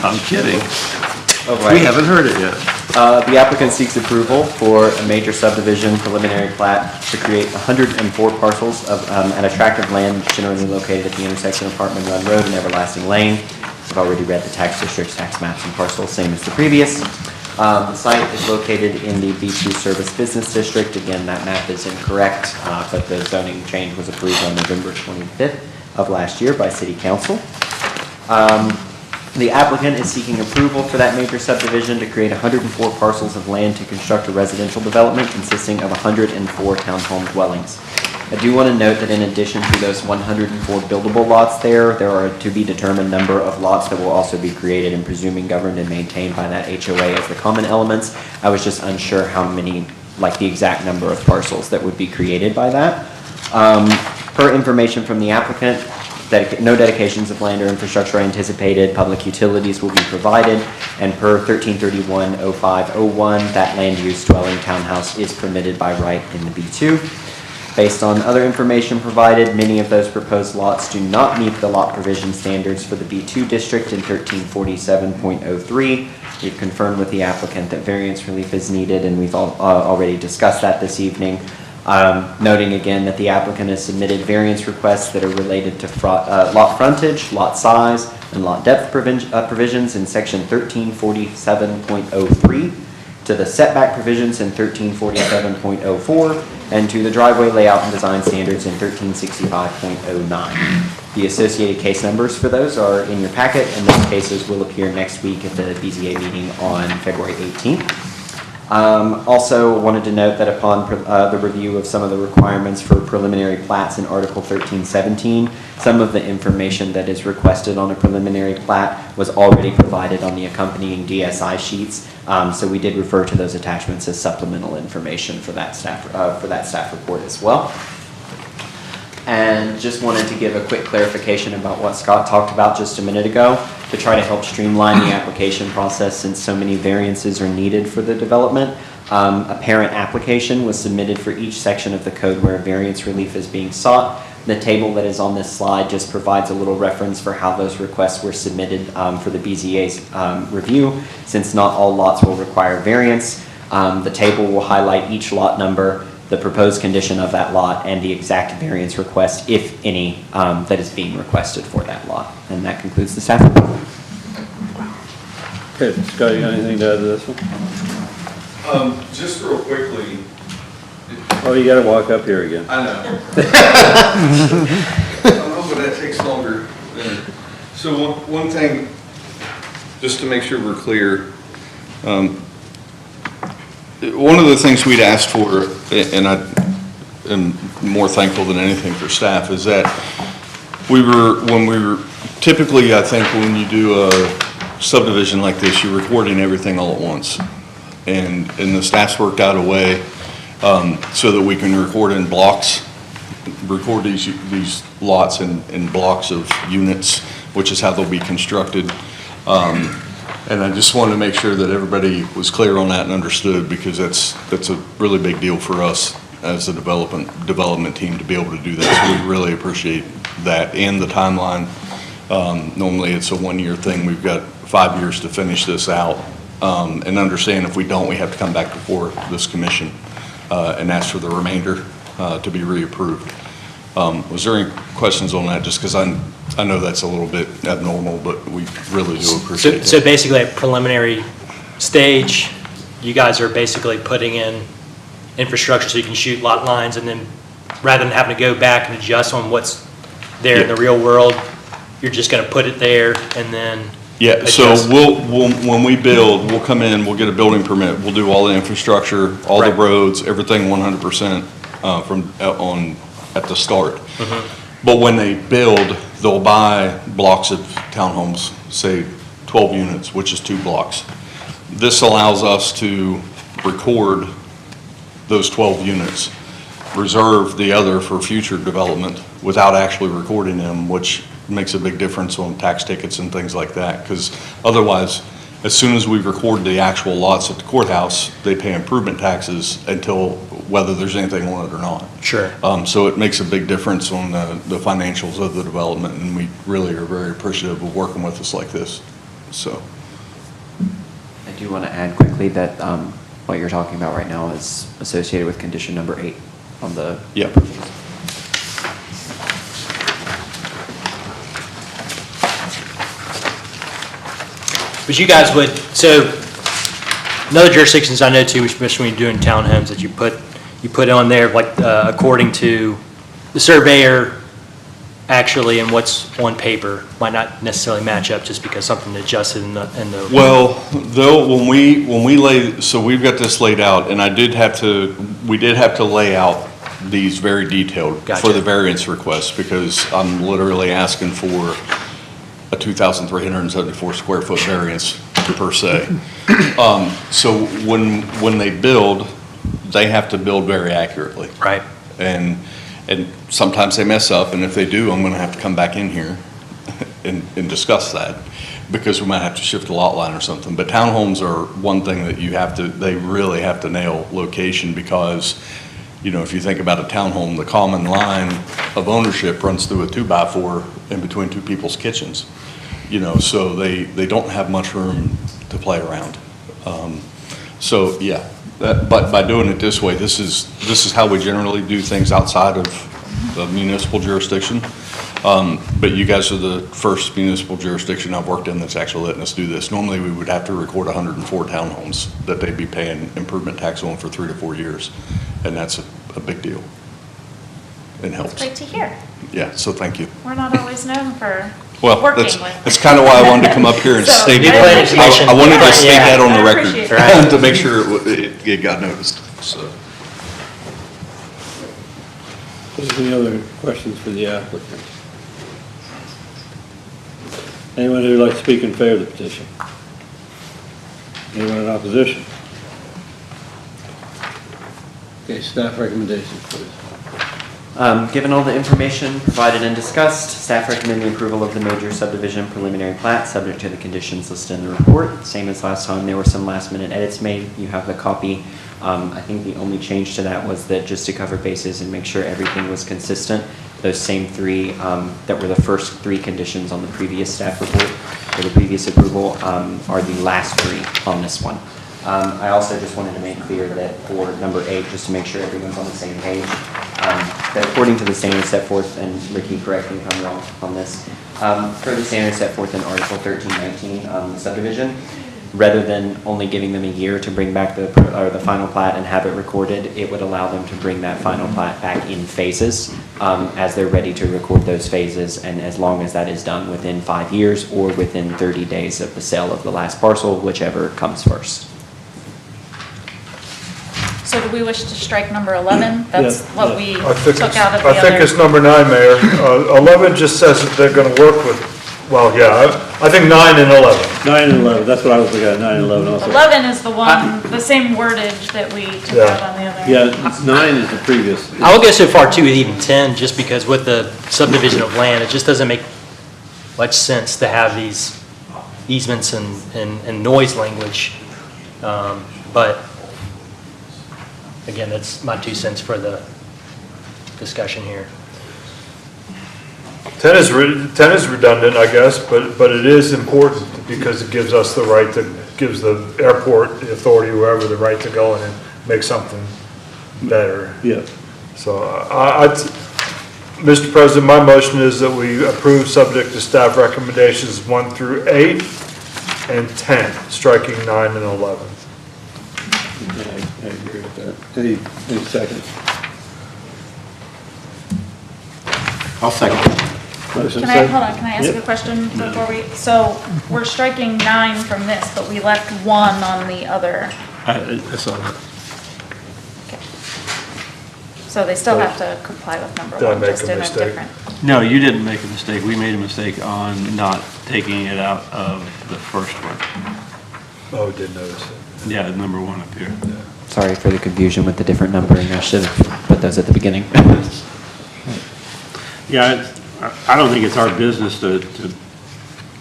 I'm kidding. right. We haven't heard it yet. The applicant seeks approval for a major subdivision preliminary plat to create 104 parcels of an attractive land generally located at the intersection of Hartman Run Road and Everlasting Lane. I've already read the tax districts, tax maps, and parcels, same as the previous. The site is located in the B2 Service Business District. Again, that map is incorrect, but the zoning change was approved on November 25th of last year by City Council. The applicant is seeking approval for that major subdivision to create 104 parcels of land to construct a residential development consisting of 104 townhome dwellings. I do want to note that in addition to those 104 buildable lots there are a to-be-determined number of lots that will also be created and presuming governed and maintained by that HOA as the common elements. I was just unsure how many, like the exact number of parcels that would be created by that. Per information from the applicant, no dedications of land or infrastructure are anticipated, public utilities will be provided, and per 1331-0501, that land use dwelling townhouse is permitted by right in the B2. Based on other information provided, many of those proposed lots do not meet the lot provision standards for the B2 district in 1347.03. We've confirmed with the applicant that variance relief is needed, and we've already discussed that this evening. Noting again that the applicant has submitted variance requests that are related to lot frontage, lot size, and lot depth provisions in section 1347.03, to the setback provisions in 1347.04, and to the driveway layout and design standards in 1365.09. The associated case numbers for those are in your packet, and those cases will appear next week at the BZA meeting on February 18th. Also wanted to note that upon the review of some of the requirements for preliminary plats in Article 1317, some of the information that is requested on a preliminary plat was already provided on the accompanying DSI sheets. So we did refer to those attachments as supplemental information for that staff report as well. And just wanted to give a quick clarification about what Scott talked about just a minute ago to try to help streamline the application process since so many variances are needed for the development. A parent application was submitted for each section of the code where variance relief is being sought. The table that is on this slide just provides a little reference for how those requests were submitted for the BZA's review. Since not all lots will require variance, the table will highlight each lot number, the proposed condition of that lot, and the exact variance request, if any, that is being requested for that lot. And that concludes the staff report. Okay, Scott, you got anything to add to this one? Just real quickly. Oh, you gotta walk up here again. I know. I'm hoping that takes longer. So one thing, just to make sure we're clear, one of the things we'd asked for, and I am more thankful than anything for staff, is that typically, I think when you do a subdivision like this, you're recording everything all at once. And the staff's worked out a way so that we can record in blocks, record these lots in blocks of units, which is how they'll be constructed. And I just wanted to make sure that everybody was clear on that and understood, because that's a really big deal for us as a development team to be able to do that. So we really appreciate that and the timeline. Normally it's a one-year thing. We've got 5 years to finish this out, and understand if we don't, we have to come back before this commission and ask for the remainder to be reapproved. Was there any questions on that? Just because I know that's a little bit abnormal, but we really do appreciate it. So basically at preliminary stage, you guys are basically putting in infrastructure so you can shoot lot lines, and then rather than having to go back and adjust on what's there in the real world, you're just going to put it there and then Yeah, so when we build, we'll come in, we'll get a building permit, we'll do all the infrastructure, all the roads, everything 100% at the start. But when they build, they'll buy blocks of townhomes, say 12 units, which is 2 blocks. This allows us to record those 12 units, reserve the other for future development without actually recording them, which makes a big difference on tax tickets and things like that. Because otherwise, as soon as we record the actual lots at the courthouse, they pay improvement taxes until whether there's anything on it or not. Sure. So it makes a big difference on the financials of the development, and we really are very appreciative of working with us like this. So. do want to add quickly that what you're talking about right now is associated with condition number 8 on the Yeah. approvals. But you guys would, so, in other jurisdictions I know too, especially when you're doing townhomes, that you put on there, like, according to the surveyor, actually, and what's on paper, might not necessarily match up just because something adjusted in the. Well, though, when we lay, so we've got this laid out, and we did have to lay out these very detailed for Gotcha. the variance request, because I'm literally asking for a 2,374 square foot variance per se. So when they build, they have to build very accurately. Right. And sometimes they mess up, and if they do, I'm gonna have to come back in here and discuss that, because we might have to shift a lot line or something. But townhomes are one thing that they really have to nail location, because, you know, if you think about a townhome, the common line of ownership runs through a 2x4 in between two people's kitchens. You know, so they don't have much room to play around. So, yeah. But by doing it this way, this is how we generally do things outside of the municipal jurisdiction. But you guys are the first municipal jurisdiction I've worked in that's actually letting us do this. Normally, we would have to record 104 townhomes that they'd be paying improvement tax on for 3 to 4 years, and that's a big deal. It helps. Great to hear. Yeah, so thank you. We're not always known for Well, working that's with. kind of why I wanted to come up here and So, state I it. appreciate I wanted to it. state that on I the record, appreciate that. to make sure it got noticed, so. Any other questions for the applicant? Anyone who would like to speak in favor of the petition? Anyone in opposition? Okay, staff recommendations, please. Given all the information provided and discussed, staff recommend the approval of the major subdivision preliminary plat, subject to the conditions listed in the report. Same as last time, there were some last-minute edits made. You have the copy. I think the only change to that was that just to cover bases and make sure everything was consistent, those same 3 that were the first 3 conditions on the previous staff report for the previous approval are the last 3 on this one. I also just wanted to make clear that for number 8, just to make sure everyone's on the same page, that according to the standards set forth, and Ricky, correct me if I'm wrong on this, per the standards set forth in Article 1319 on the subdivision, rather than only giving them a year to bring back the final plat and have it recorded, it would allow them to bring that final plat back in phases as they're ready to record those phases, and as long as that is done within 5 years or within 30 days of the sale of the last parcel, whichever comes first. So do we wish to strike number 11? That's what we I think took it's- out of the I think other. it's number 9, Mayor. 11 just says that they're going to work with, well, yeah, I think 9 and 11. 9 and 11, that's what I was looking at, 9 and 11 also. 11 is the one, the same wordage that we took Yeah. out on the other. Yeah, 9 is the previous. I would go so far too, with even 10, just because with the subdivision of land, it just doesn't make much sense to have these easements and noise language. But again, that's my 2 cents for the discussion here. 10 is redundant, I guess, but it is important because it gives us the right to, gives the airport, the authority, whoever, the right to go in and make something better. Yeah. So, Mr. President, my motion is that we approve subject to staff recommendations 1 through 8 and 10, striking 9 and 11. Yeah, I agree with that. Any seconds? I'll second. Motion Can I, second? hold on, can I ask Yep. a question before we, so we're striking 9 from this, but we left 1 on the other. I saw that. So they still have to comply with number Did I 1, make just a in a mistake? different. No, you didn't make a mistake. We made a mistake on not taking it out of the first one. Oh, did notice it. Yeah, number 1 up here. Sorry for the confusion with the different numbering. I should have put those at the beginning. Yeah, I don't think it's our business to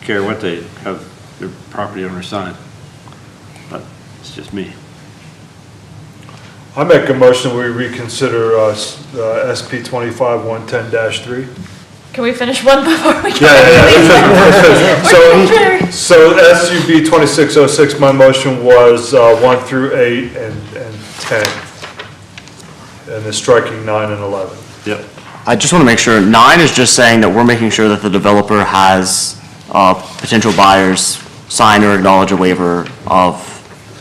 care what they have their property owner sign, but it's just me. I make a motion we reconsider SP 25-110-3. Can we finish one before we get? So SUB 2606, my motion was 1 through 8 and 10, and then striking 9 and 11. Yep. I just want to make sure, 9 is just saying that we're making sure that the developer has potential buyers sign or acknowledge a waiver of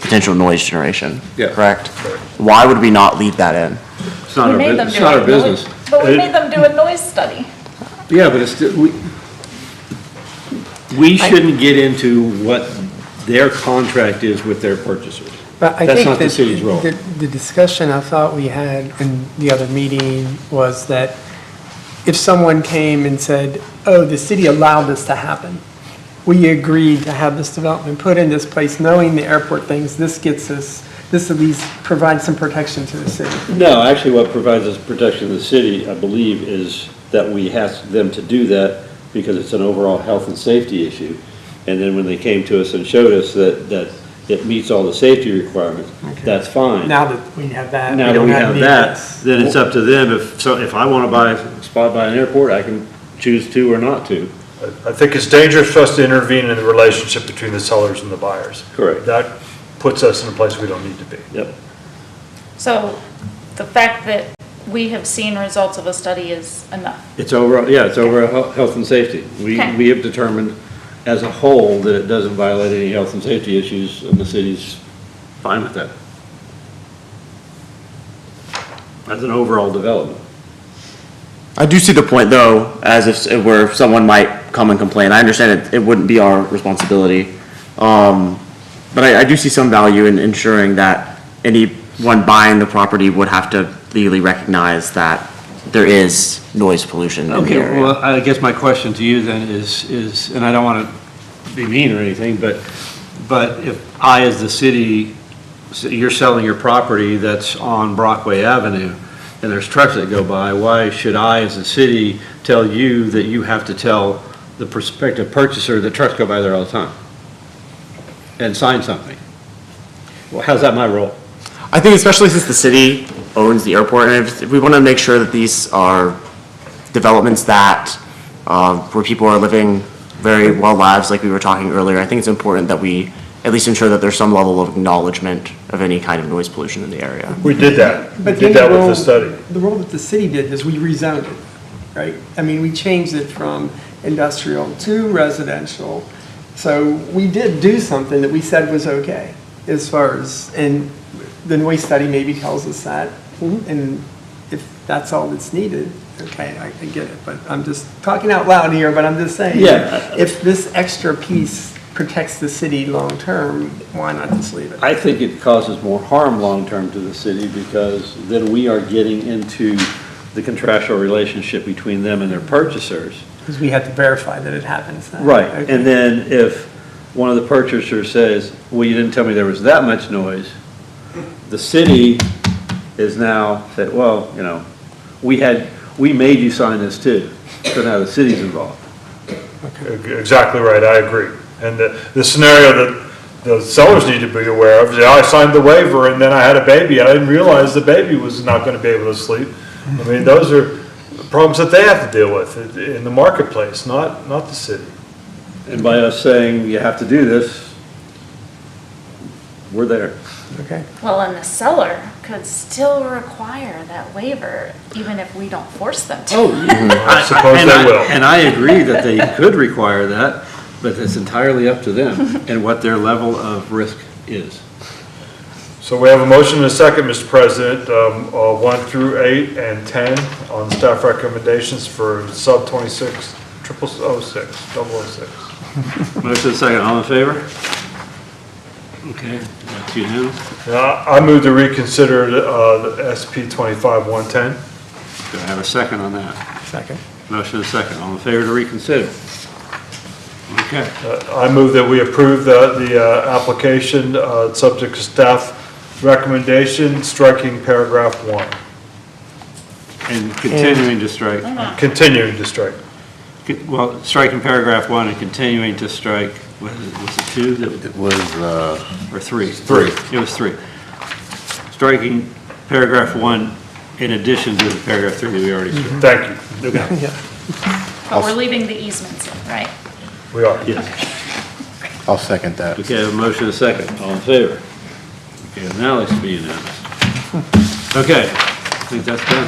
potential noise generation. Yeah. Correct? Why would we not leave that in? It's not We our, made them it's do not a our business. But we made them do a noise study. Yeah, but it's, we shouldn't get into what their contract is with their purchasers. But I That's think not the that city's role. The discussion I thought we had in the other meeting was that if someone came and said, oh, the city allowed this to happen, we agreed to have this development put in this place, knowing the airport things, this gets us, this at least provides some protection to the city. No, actually what provides us protection to the city, I believe, is that we asked them to do that because it's an overall health and safety issue. And then when they came to us and showed us that it meets all the safety requirements, that's fine. Now that we have that. Now that don't we have any of that, this. then it's up to them. If I want to buy a spot by an airport, I can choose to or not to. I think it's dangerous for us to intervene in the relationship between the sellers and the buyers. Correct. That puts us in a place we don't need to be. Yep. So the fact that we have seen results of a study is enough. It's over, yeah, it's over health and safety. Okay. We have determined as a whole that it doesn't violate any health and safety issues, and the city's fine with that. As an overall development. I do see the point, though, as if where someone might come and complain. I understand it wouldn't be our responsibility. But I do see some value in ensuring that anyone buying the property would have to legally recognize that there is noise pollution in the Okay, area. well, I guess my question to you then is, and I don't want to be mean or anything, but if I, as the city, you're selling your property that's on Brockway Avenue, and there's trucks that go by, why should I, as a city, tell you that you have to tell the prospective purchaser that trucks go by there all the time? And sign something? Well, how's that my role? I think especially since the city owns the airport, and if we want to make sure that these are developments that, where people are living very well lives, like we were talking earlier, I think it's important that we at least ensure that there's some level of acknowledgement of any kind of noise pollution in the area. We did that. We But did then that with the study. The role that the city did is we rezoned it, right? I mean, we changed it from industrial to residential. So we did do something that we said was okay as far as, and the noise study maybe tells us that. And if that's all that's needed, okay, I get it. But I'm just talking out loud here, but I'm just saying. Yeah. If this extra piece protects the city long-term, why not just leave it? I think it causes more harm long-term to the city because then we are getting into the contractual relationship between them and their purchasers. Because we have to verify that it happens then. Right, Okay. and then if one of the purchasers says, well, you didn't tell me there was that much noise, the city is now said, well, you know, we made you sign this too, so now the city's involved. Exactly right, I agree. And the scenario that the sellers need to be aware of is, I signed the waiver and then I had a baby. I didn't realize the baby was not going to be able to sleep. I mean, those are problems that they have to deal with in the marketplace, not the city. And by us saying you have to do this, we're there. Okay. Well, and the seller could still require that waiver, even if we don't force them to. I suppose they will. And I agree that they could require that, but it's entirely up to them and what their level of risk is. So we have a motion and a second, Mr. President, 1 through 8 and 10 on staff recommendations for sub 26, 006. Motion second, all in favor? Okay, that's unanimous. I move to reconsider the SP 25-110. Do I have a second on that? Second. Motion and second, all in favor to reconsider? Okay. I move that we approve the application, subject to staff recommendation, striking paragraph 1. And continuing to strike, Continuing to strike. well, striking paragraph 1 and continuing to strike, was it 2? It was, Or 3? 3. It was 3. Striking paragraph 1 in addition to the paragraph 3 that we already struck. Thank you. Okay. Yeah. But we're leaving the easements in, right? We are. Yes. I'll second that. Okay, I have a motion and a second. All in favor? Okay, now let's be unanimous. Okay, I think that's done.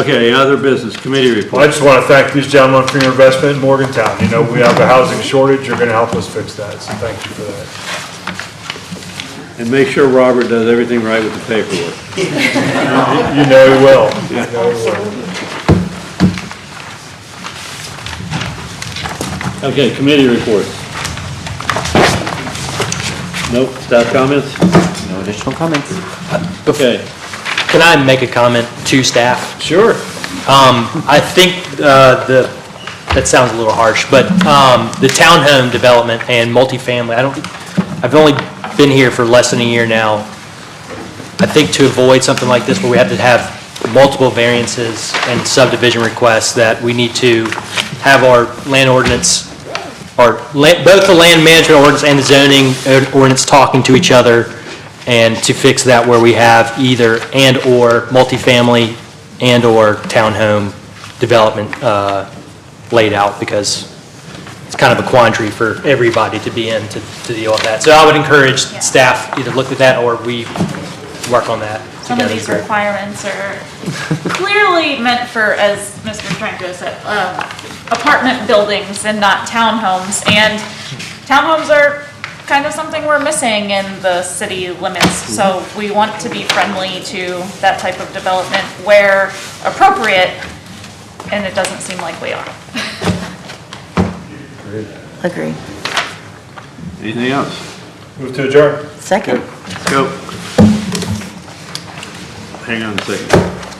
Okay, other business, committee Well, I report. just want to thank these gentlemen for your investment in Morgantown. You know, we have a housing shortage, you're going to help us fix that, so thank you for that. And make sure Robert does everything right with the paperwork. You know he will. You know he will. Okay, committee reports. Nope, staff comments? No additional comments. Okay, Can I make a comment to staff? sure. I think that sounds a little harsh, but the townhome development and multifamily, I've only been here for less than a year now. I think to avoid something like this where we have to have multiple variances and subdivision requests, that we need to have our land ordinance, or both the land management ordinance and the zoning ordinance talking to each other, and to fix that where we have either and/or multifamily and/or townhome development laid out, because it's kind of a quandary for everybody to be in to deal with that. So I would encourage staff either look at that or we work on that Some of together. these requirements are clearly meant for, as Mr. Franco said, apartment buildings and not townhomes. And townhomes are kind of something we're missing in the city limits. So we want to be friendly to that type of development where appropriate, and it doesn't seem like we are. Agree. Anything else? Move to adjourn. Second. Let's go. Hang on a second.